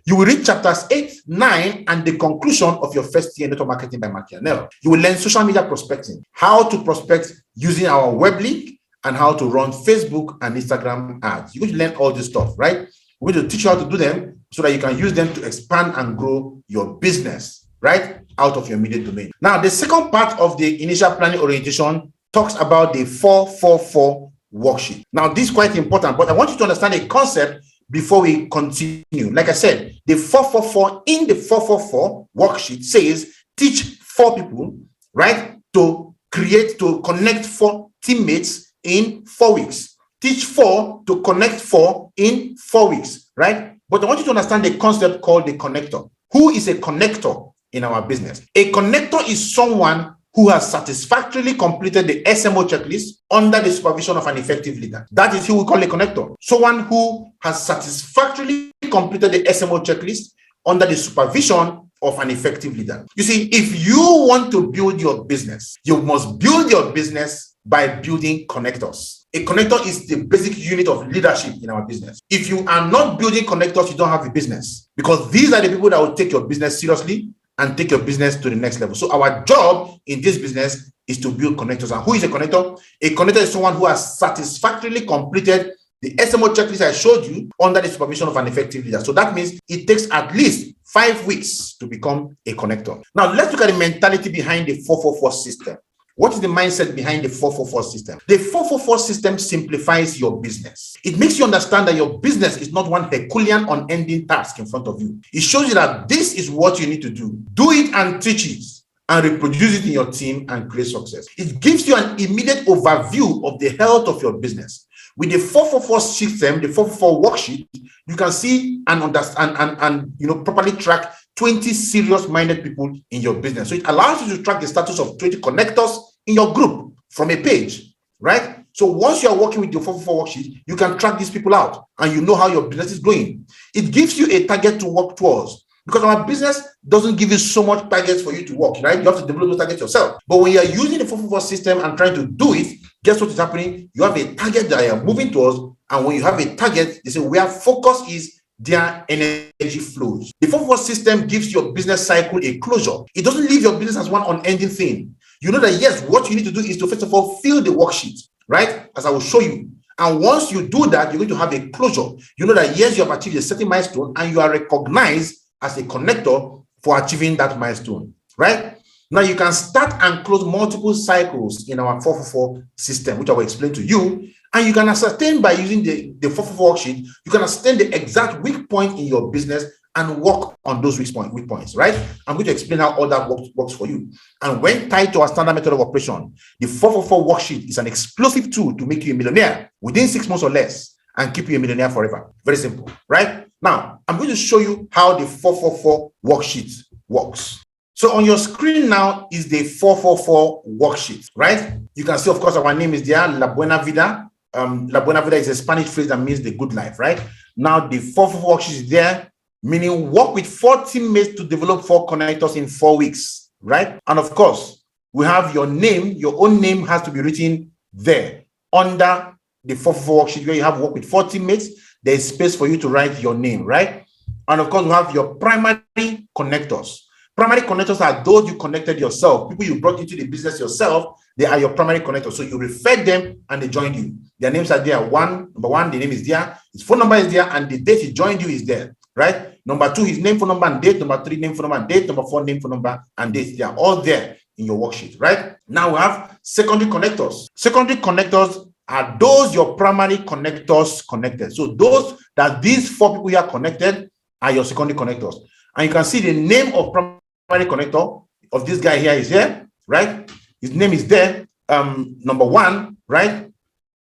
You will read chapters 8, 9, and the conclusion of your first year network marketing by Machiavelli. You will learn social media prospecting, how to prospect using our web link, and how to run Facebook and Instagram ads. You're going to learn all this stuff, right? We're going to teach you how to do them so that you can use them to expand and grow your business, right, out of your immediate domain. Now, the second part of the initial planning orientation talks about the 444 worksheet. Now, this is quite important, but I want you to understand a concept before we continue. Like I said, the 444 in the 444 worksheet says teach 4 people, right, to connect 4 teammates in 4 weeks. Teach 4 to connect 4 in 4 weeks, right? But I want you to understand the concept called the connector. Who is a connector in our business? A connector is someone who has satisfactorily completed the SMO checklist under the supervision of an effective leader. That is who we call a connector. Someone who has satisfactorily completed the SMO checklist under the supervision of an effective leader. You see, if you want to build your business, you must build your business by building connectors. A connector is the basic unit of leadership in our business. If you are not building connectors, you don't have a business, because these are the people that will take your business seriously and take your business to the next level. So our job in this business is to build connectors. And who is a connector? A connector is someone who has satisfactorily completed the SMO checklist I showed you under the supervision of an effective leader. So that means it takes at least 5 weeks to become a connector. Now, let's look at the mentality behind the 444 system. What is the mindset behind the 444 system? The 444 system simplifies your business. It makes you understand that your business is not one Herculean unending task in front of you. It shows you that this is what you need to do. Do it and teach it, and reproduce it in your team and create success. It gives you an immediate overview of the health of your business. With the 444 system, the 444 worksheet, you can see and understand and properly track 20 serious-minded people in your business. So it allows you to track the status of 20 connectors in your group from a page, right? So once you are working with your 444 worksheet, you can track these people out and you know how your business is going. It gives you a target to work towards, because our business doesn't give you so much targets for you to work, right? You have to develop those targets yourself. But when you are using the 444 system and trying to do it, guess what is happening? You have a target that you are moving towards, and when you have a target, they say where focus is, their energy flows. The 444 system gives your business cycle a closure. It doesn't leave your business as one unending thing. You know that, yes, what you need to do is to first of all fill the worksheet, right? As I will show you. And once you do that, you're going to have a closure. You know that, yes, you have achieved a certain milestone and you are recognized as a connector for achieving that milestone, right? Now you can start and close multiple cycles in our 444 system, which I will explain to you. And you can ascertain by using the 444 worksheet, you can ascertain the exact weak point in your business and work on those weak points, right? I'm going to explain how all that works for you. And when tied to our standard method of operation, the 444 worksheet is an explosive tool to make you a millionaire within 6 months or less and keep you a millionaire forever. Very simple, right? Now, I'm going to show you how the 444 worksheet works. So on your screen now is the 444 worksheet, right? You can see, of course, our name is there, La Buena Vida. La Buena Vida is a Spanish phrase that means the good life, right? Now the 444 worksheet is there, meaning work with 4 teammates to develop 4 connectors in 4 weeks, right? And of course, we have your name. Your own name has to be written there under the 444 worksheet where you have work with 4 teammates. There is space for you to write your name, right? And of course, we have your primary connectors. Primary connectors are those you connected yourself, people you brought into the business yourself. They are your primary connectors. So you referred them and they joined you. Their names are there. Number one, the name is there. His phone number is there, and the date he joined you is there, right? Number 2, his name, phone number, and date. Number 3, name, phone number, and date. Number 4, name, phone number, and date. They are all there in your worksheet, right? Now we have secondary connectors. Secondary connectors are those your primary connectors connected. So those that these 4 people here connected are your secondary connectors. And you can see the name of primary connector of this guy here is here, right? His name is there, number 1, right?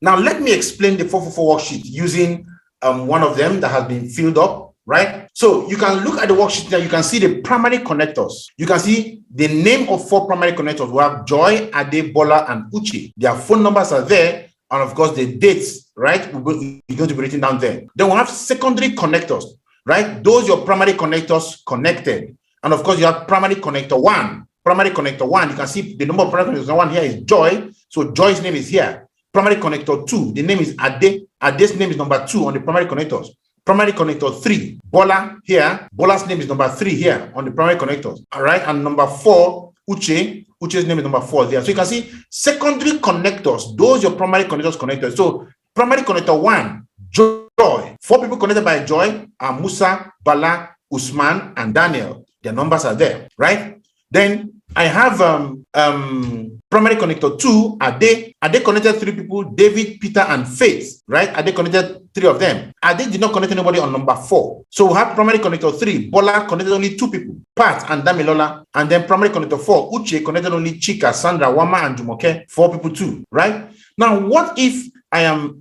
Now let me explain the 444 worksheet using one of them that has been filled up, right? So you can look at the worksheet there. You can see the primary connectors. You can see the name of 4 primary connectors. We have Joy, Ade, Bola, and Uche. Their phone numbers are there, and of course the dates, right? We're going to be written down there. Then we have secondary connectors, right? Those your primary connectors connected. And of course, you have primary connector 1. Primary connector 1, you can see the number of primary connectors 1 here is Joy. So Joy's name is here. Primary connector 2, the name is Ade. Ade's name is number 2 on the primary connectors. Primary connector 3, Bola here. Bola's name is number 3 here on the primary connectors. All right. And number 4, Uche. Uche's name is number 4 there. So you can see secondary connectors, those your primary connectors connected. So primary connector 1, Joy. 4 people connected by Joy are Musa, Bala, Usman, and Daniel. Their numbers are there, right? Then I have primary connector 2, Ade. Ade connected 3 people, David, Peter, and Faith, right? Ade connected 3 of them. Ade did not connect anybody on number 4. So we have primary connector 3, Bola connected only 2 people, Pat and Damilola. And then primary connector 4, Uche connected only Chika, Sandra, Wama, and Jumoke, 4 people too, right? Now, what if I am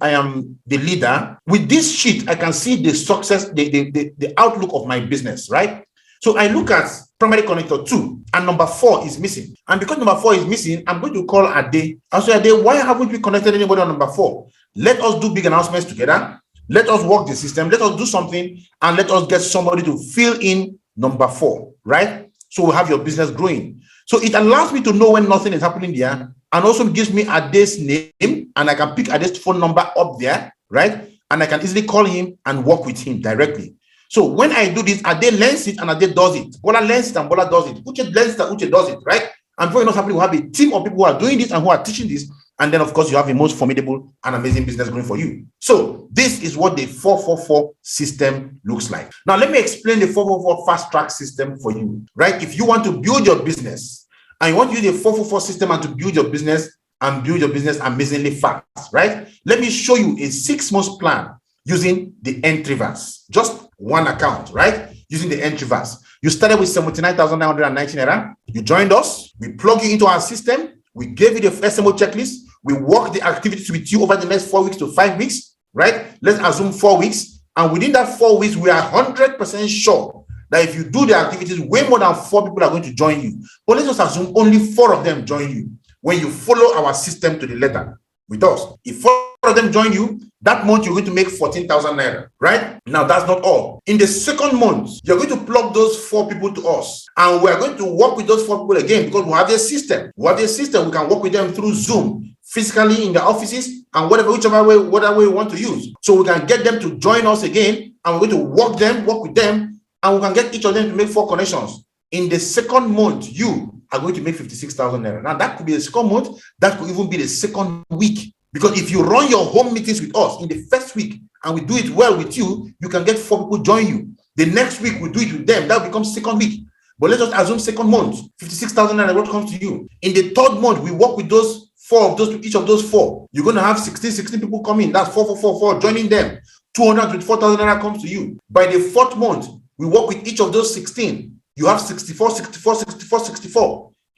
the leader? With this sheet, I can see the success, the outlook of my business, right? So I look at primary connector 2 and number 4 is missing. And because number 4 is missing, I'm going to call Ade. I'll say, Ade, why haven't we connected anybody on number 4? Let us do big announcements together. Let us work the system. Let us do something and let us get somebody to fill in number 4, right? So we have your business growing. So it allows me to know when nothing is happening there, and also gives me Ade's name, and I can pick Ade's phone number up there, right? And I can easily call him and work with him directly. So when I do this, Ade learns it and Ade does it. Bola learns it and Bola does it. Uche learns it and Uche does it, right? And before you know something, we have a team of people who are doing this and who are teaching this. And then, of course, you have a most formidable and amazing business going for you. So this is what the 444 system looks like. Now, let me explain the 444 fast track system for you, right? If you want to build your business and you want to use the 444 system and to build your business amazingly fast, right? Let me show you a 6-month plan using the entry verse. Just one account, right? Using the entry verse. You started with 79,919 naira. You joined us. We plug you into our system. We gave you the SMO checklist. We work the activities with you over the next 4 weeks to 5 weeks, right? Let's assume 4 weeks. And within that 4 weeks, we are 100% sure that if you do the activities, way more than 4 people are going to join you. But let's just assume only 4 of them join you when you follow our system to the letter with us. If 4 of them join you, that month you're going to make 14,000 naira, right? Now that's not all. In the second month, you're going to plug those 4 people to us, and we're going to work with those 4 people again because we have a system. We have a system. We can work with them through Zoom, physically in the offices, and whatever way we want to use. So we can get them to join us again, and we're going to work with them, and we can get each of them to make 4 connections. In the second month, you are going to make 56,000 naira. Now, that could be the second month, that could even be the second week. Because if you run your home meetings with us in the first week and we do it well with you, you can get 4 people join you. The next week we do it with them, that becomes second week. But let's just assume second month, 56,000 naira, what comes to you? In the third month, we work with those 4 of those, each of those 4. You're going to have 16 people come in. That's 4, joining them. 224,000 naira comes to you. By the 4th month, we work with each of those 16. You have 64.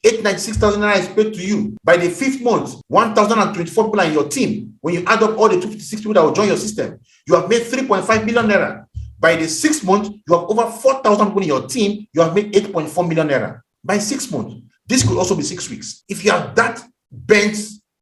896,000 naira is paid to you. By the 5th month, 1,024 people are in your team. When you add up all the 256 people that will join your system, you have made 3.5 million naira. By the 6th month, you have over 4,000 people in your team. You have made 8.4 million naira. By 6 months, this could also be 6 weeks. If you are that bent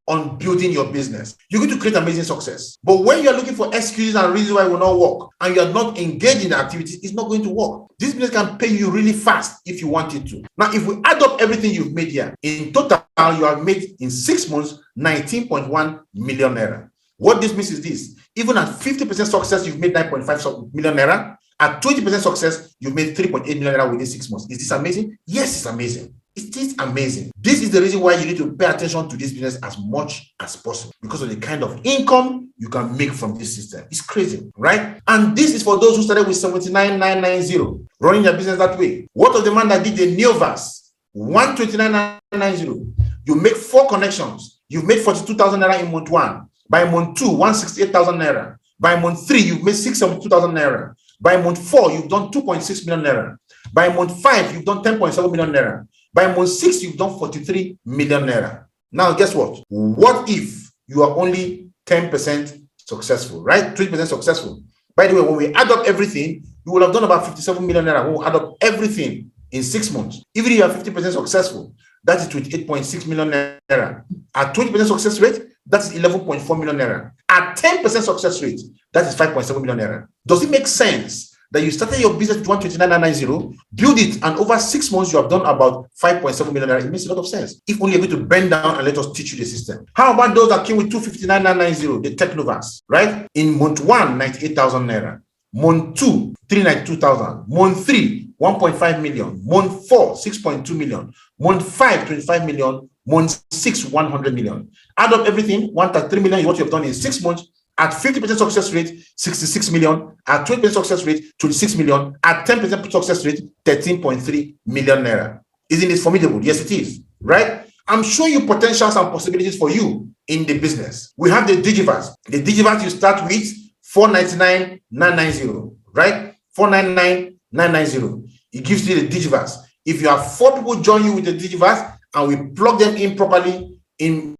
on building your business, you're going to create amazing success. But when you're looking for excuses and reasons why it will not work, and you're not engaged in the activities, it's not going to work. This business can pay you really fast if you want it to. Now, if we add up everything you've made here, in total, you have made in 6 months, 19.1 million naira. What this means is this: even at 50% success, you've made 9.5 million naira. At 20% success, you've made 3.8 million naira within 6 months. Is this amazing? Yes, it's amazing. It is amazing. This is the reason why you need to pay attention to this business as much as possible, because of the kind of income you can make from this system. It's crazy, right? And this is for those who started with 79,990, running their business that way. What of the man that did the Neovas, 129,990? You make 4 connections. You've made 42,000 naira in month 1. By month 2, 168,000 naira. By month 3, you've made 672,000 naira. By month 4, you've done 2.6 million naira. By month 5, you've done 10.7 million naira. By month 6, you've done 43 million naira. Now, guess what? What if you are only 10% successful, right? 3% successful. By the way, when we add up everything, you will have done about 57 million naira. When we add up everything in 6 months. Even if you are 50% successful, that is 28.6 million naira. At 20% success rate, that is 11.4 million naira. At 10% success rate, that is 5.7 million naira. Does it make sense that you started your business with 129,990, build it, and over 6 months you have done about 5.7 million naira? It makes a lot of sense. If only you're going to bend down and let us teach you the system. How about those that came with 259,990, the Technovas, right? In month 1, 98,000 naira. Month 2, 392,000. Month 3, 1.5 million. Month 4, 6.2 million. Month 5, 25 million. Month 6, 100 million. Add up everything, 1.3 million is what you have done in 6 months. At 50% success rate, 66 million. At 20% success rate, 26 million. At 10% success rate, 13.3 million naira. Isn't it formidable? Yes, it is, right? I'm showing you potentials and possibilities for you in the business. We have the Digivas. The Digivas you start with 499,990, right? 499,990. It gives you the Digivas. If you have 4 people join you with the Digivas and we plug them in properly,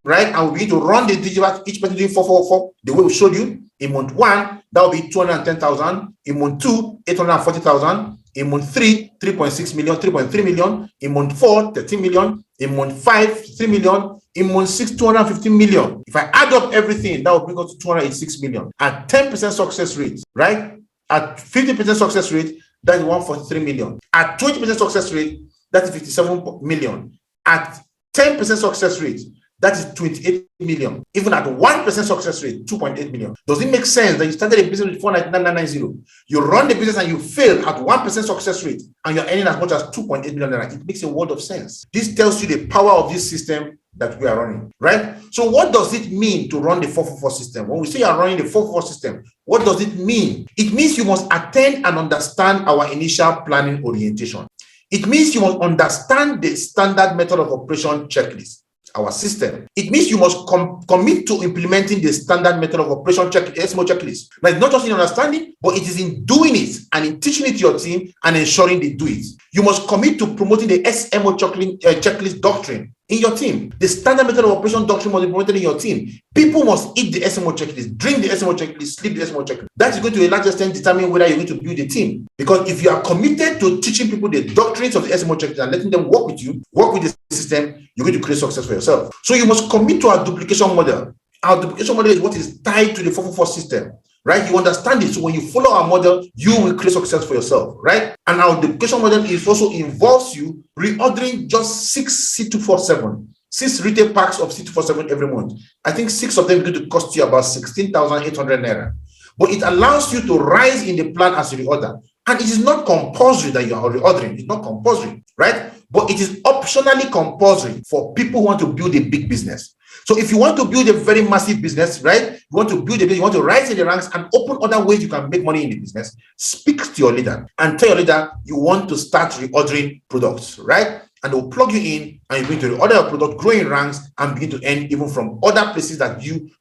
right, and we begin to run the Digivas, each person doing 444, the way we showed you. In month 1, that will be 210,000. In month 2, 840,000. In month 3, 3.6 million, 3.3 million. In month 4, 13 million. In month 5, 3 million. In month 6, 250 million. If I add up everything, that will bring us to 286 million. At 10% success rate, right? At 50% success rate, that is 143 million. At 20% success rate, that is 57 million. At 10% success rate, that is 28 million. Even at 1% success rate, 2.8 million. Does it make sense that you started a business with 499,990? You run the business and you fail at 1% success rate and you're earning as much as 2.8 million naira. It makes a world of sense. This tells you the power of this system that we are running, right? So what does it mean to run the 444 system? When we say you are running the 444 system, what does it mean? It means you must attend and understand our initial planning orientation. It means you must understand the standard method of operation checklist, our system. It means you must commit to implementing the standard method of operation SMO checklist. But it's not just in understanding, but it is in doing it and in teaching it to your team and ensuring they do it. You must commit to promoting the SMO checklist doctrine in your team. The standard method of operation doctrine must be promoted in your team. People must eat the SMO checklist, drink the SMO checklist, sleep the SMO checklist. That is going to a large extent determine whether you're going to build a team. Because if you are committed to teaching people the doctrines of the SMO checklist and letting them work with you, work with the system, you're going to create success for yourself. So you must commit to our duplication model. Our duplication model is what is tied to the 444 system. Right? You understand it. So when you follow our model, you will create success for yourself, right? And our duplication model is also involves you reordering just 6 C247, 6 retail packs of C247 every month. I think 6 of them are going to cost you about 16,800 naira. but it allows you to rise in the plan as you reorder. And it is not compulsory that you are reordering. It's not compulsory, right? But it is optionally compulsory for people who want to build a big business. So if you want to build a very massive business, right? You want to build a business, you want to rise in the ranks and open other ways you can make money in the business, speak to your leader and tell your leader you want to start reordering products, right? And they'll plug you in and you're going to reorder your product, grow in ranks, and begin to earn even from other places that you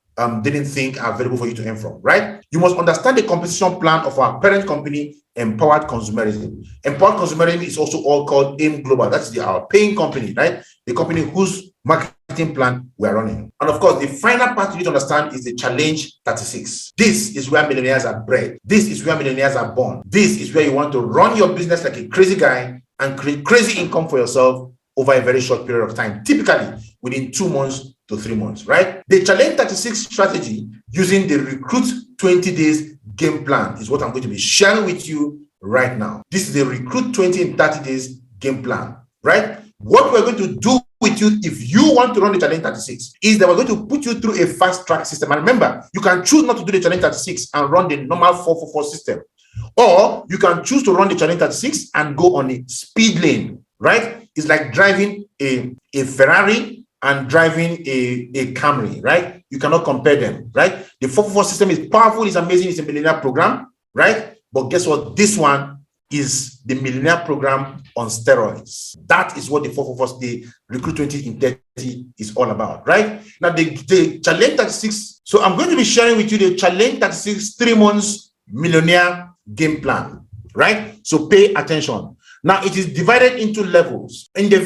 didn't think are available for you to earn from, right? You must understand the compensation plan of our parent company, Empowered Consumerism. Empowered Consumerism is also all called AIM Global. That's our paying company, right? The company whose marketing plan we are running. And of course, the final part you need to understand is the Challenge 36. This is where millionaires are bred. This is where millionaires are born. This is where you want to run your business like a crazy guy and create crazy income for yourself over a very short period of time, typically within 2 months to 3 months, right? The Challenge 36 strategy using the Recruit 20 Days game plan is what I'm going to be sharing with you right now. This is the Recruit 20 in 30 Days game plan, right? What we're going to do with you if you want to run the Challenge 36 is that we're going to put you through a fast track system. And remember, you can choose not to do the Challenge 36 and run the normal 444 system. Or you can choose to run the Challenge 36 and go on a speed lane, right? It's like driving a Ferrari and driving a Camry, right? You cannot compare them, right? The 444 system is powerful, it's amazing, it's a millionaire program, right? But guess what? This one is the millionaire program on steroids. That is what the 444, the Recruit 20 in 30 is all about, right? Now, the Challenge 36, so I'm going to be sharing with you the Challenge 36 3 months millionaire game plan, right? So pay attention. Now, it is divided into levels. On the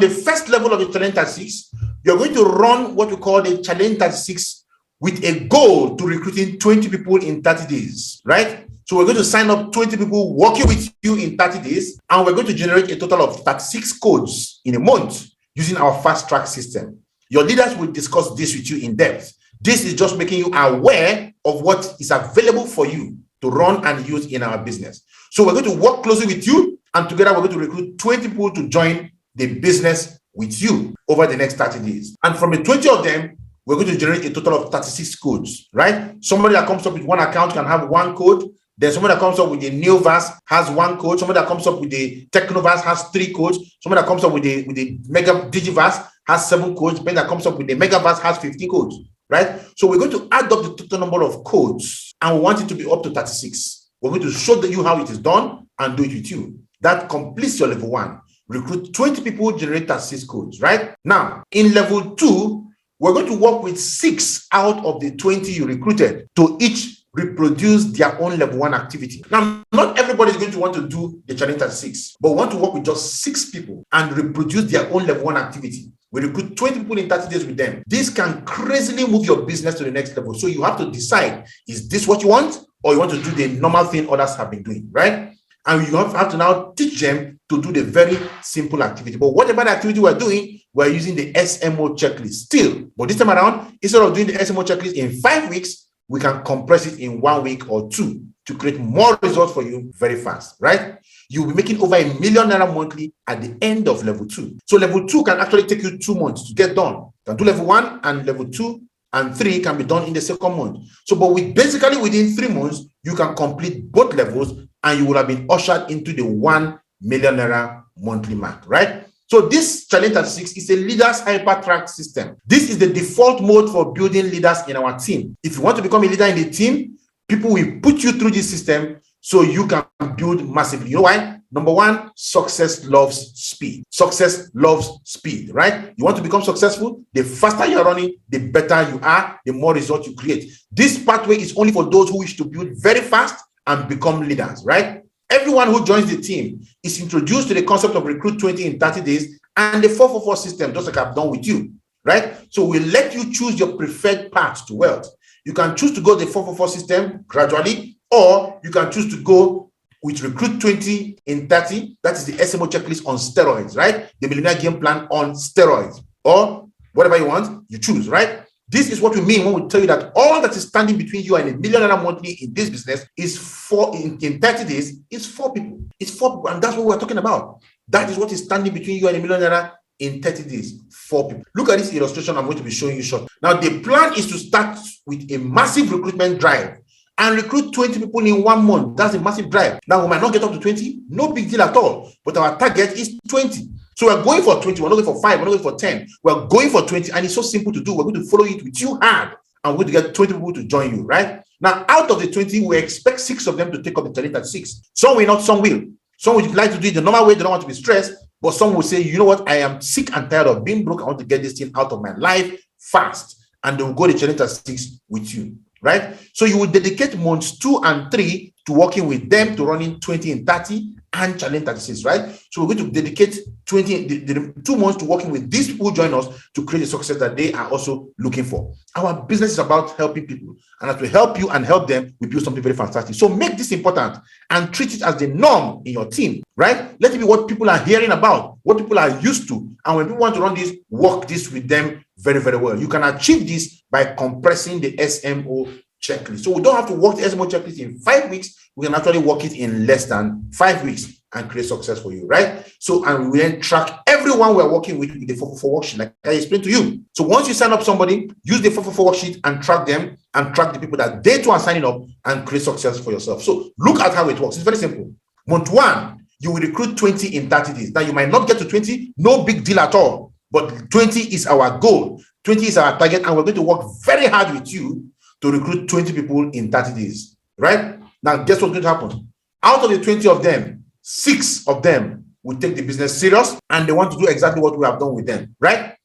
first level of the Challenge 36, you're going to run what we call the Challenge 36 with a goal to recruiting 20 people in 30 days, right? So we're going to sign up 20 people working with you in 30 days, and we're going to generate a total of 36 codes in a month using our fast track system. Your leaders will discuss this with you in depth. This is just making you aware of what is available for you to run and use in our business. So we're going to work closely with you, and together we're going to recruit 20 people to join the business with you over the next 30 days. And from the 20 of them, we're going to generate a total of 36 codes, right? Somebody that comes up with one account can have one code. Then somebody that comes up with the Neoverse has one code. Somebody that comes up with the Technoverse has 3 codes. Somebody that comes up with the Mega Digiverse has 7 codes. Somebody that comes up with the Megaverse has 15 codes, right? So we're going to add up the total number of codes, and we want it to be up to 36. We're going to show you how it is done and do it with you. That completes your level 1. Recruit 20 people, generate 36 codes, right? Now, in level 2, we're going to work with 6 out of the 20 you recruited to each reproduce their own level 1 activity. Now, not everybody is going to want to do the Challenge 36, but we want to work with just 6 people and reproduce their own level 1 activity. We recruit 20 people in 30 days with them. This can crazily move your business to the next level. So you have to decide, is this what you want, or you want to do the normal thing others have been doing, right? And you have to now teach them to do the very simple activity. But whatever the activity we're doing, we're using the SMO checklist still. But this time around, instead of doing the SMO checklist in 5 weeks, we can compress it in 1 week or 2 to create more results for you very fast, right? You'll be making over ₦1 million monthly at the end of level 2. So level 2 can actually take you 2 months to get done. You can do level 1, and level 2 and 3 can be done in the second month. So, but basically within 3 months, you can complete both levels, and you will have been ushered into the ₦1 million monthly mark, right? So this Challenge 36 is a leaders hyper track system. This is the default mode for building leaders in our team. If you want to become a leader in the team, people will put you through this system so you can build massively. You know why? Number 1, success loves speed. Success loves speed, right? You want to become successful? The faster you're running, the better you are, the more results you create. This pathway is only for those who wish to build very fast and become leaders, right? Everyone who joins the team is introduced to the concept of Recruit 20 in 30 days and the 444 system, just like I've done with you, right? So we'll let you choose your preferred path to wealth. You can choose to go the 444 system gradually, or you can choose to go with Recruit 20 in 30. That is the SMO checklist on steroids, right? The millionaire game plan on steroids, or whatever you want, you choose, right? This is what we mean when we tell you that all that is standing between you and ₦1 million monthly in this business is in 30 days, is 4 people. It's 4 people, and that's what we're talking about. That is what is standing between you and ₦1 million in 30 days, 4 people. Look at this illustration I'm going to be showing you shortly. Now, the plan is to start with a massive recruitment drive and recruit 20 people in 1 month. That's a massive drive. Now, we might not get up to 20, no big deal at all, but our target is 20. So we're going for 20, we're not going for 5, we're not going for 10. We're going for 20, and it's so simple to do. We're going to follow it with you hard, and we're going to get 20 people to join you, right? Now, out of the 20, we expect 6 of them to take up the challenge at 6. Some will not, some will. Some would like to do it the normal way, they don't want to be stressed, but some will say, you know what, I am sick and tired of being broke. I want to get this thing out of my life fast. And they will go to challenge at 6 with you, right? So you will dedicate months 2 and 3 to working with them, to running 20 and 30 and challenge 36, right? So we're going to dedicate the 2 months to working with these people who join us to create the success that they are also looking for. Our business is about helping people, and as we help you and help them, we build something very fantastic. So make this important and treat it as the norm in your team, right? Let it be what people are hearing about, what people are used to, and when people want to run this, work this with them very, very well. You can achieve this by compressing the SMO checklist. So we don't have to work the SMO checklist in 5 weeks. We can actually work it in less than 5 weeks and create success for you, right? So, and we then track everyone we're working with the 444 worksheet, like I explained to you. So once you sign up somebody, use the 444 worksheet and track them, and track the people that they too are signing up, and create success for yourself. So look at how it works. It's very simple. Month 1, you will recruit 20 in 30 days. Now you might not get to 20, no big deal at all, but 20 is our goal. 20 is our target, and we're going to work very hard with you to recruit 20 people in 30 days, right? Now, guess what's going to happen? Out of the 20 of them, 6 of them will take the business serious, and they want to do exactly what we have done with them, right?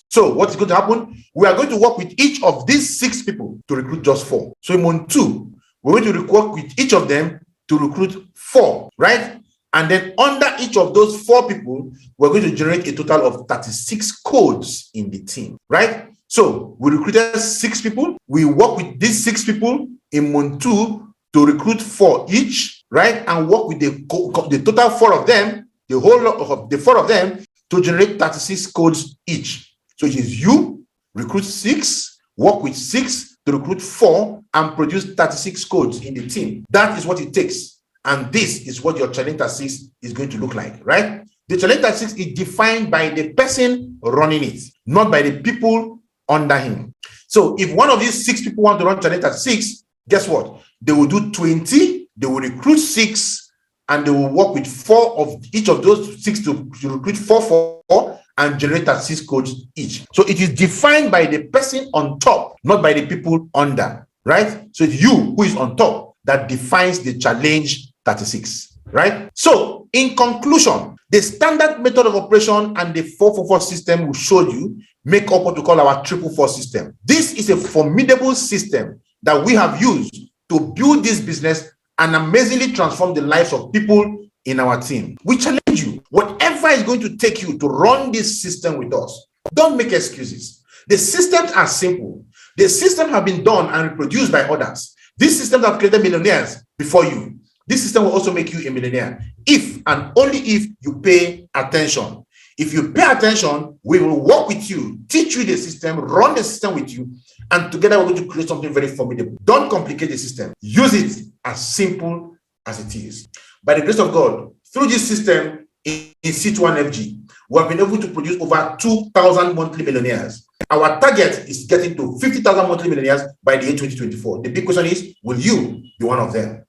So what is going to happen? We are going to work with each of these 6 people to recruit just 4. So in month 2, we're going to work with each of them to recruit 4, right? And then under each of those 4 people, we're going to generate a total of 36 codes in the team, right? So we recruited 6 people. We work with these 6 people in month 2 to recruit 4 each, right? And work with the total 4 of them, the whole lot of the 4 of them, to generate 36 codes each. So it is you recruit 6, work with 6 to recruit 4, and produce 36 codes in the team. That is what it takes. And this is what your challenge at 6 is going to look like, right? The challenge at 6 is defined by the person running it, not by the people under him. So if one of these 6 people want to run challenge at 6, guess what? They will do 20, they will recruit 6, and they will work with 4 of each of those 6 to recruit 4 and generate 36 codes each. So it is defined by the person on top, not by the people under, right? So it's you who is on top that defines the challenge 36, right? So in conclusion, the standard method of operation and the 444 system we showed you make up what we call our 444 system. This is a formidable system that we have used to build this business and amazingly transform the lives of people in our team. We challenge you, whatever is going to take you to run this system with us, don't make excuses. The systems are simple. The systems have been done and reproduced by others. These systems have created millionaires before you. This system will also make you a millionaire if and only if you pay attention. If you pay attention, we will work with you, teach you the system, run the system with you, and together we're going to create something very formidable. Don't complicate the system. Use it as simple as it is. By the grace of God, through this system in C21FG, we have been able to produce over 2,000 monthly millionaires. Our target is getting to 50,000 monthly millionaires by the year 2024. The big question is, will you be one of them?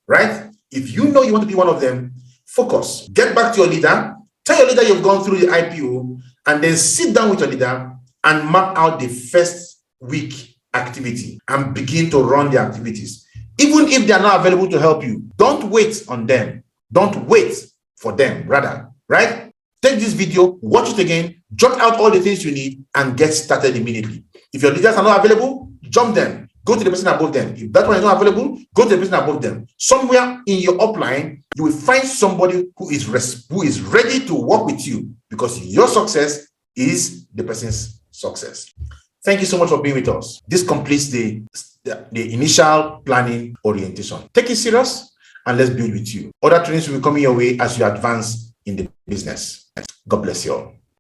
Right? If you know you want to be one of them, focus. Get back to your leader. Tell your leader you've gone through the IPO, and then sit down with your leader and map out the first week activity and begin to run the activities. Even if they are not available to help you, don't wait on them. Don't wait for them, rather, right? Take this video, watch it again, jot out all the things you need, and get started immediately. If your leaders are not available, jump them. Go to the person above them. If that one is not available, go to the person above them. Somewhere in your upline, you will find somebody who is ready to work with you, because your success is the person's success. Thank you so much for being with us. This completes the initial planning orientation. Take it serious and let's build with you. Other trainings will be coming your way as you advance in the business. God bless you all.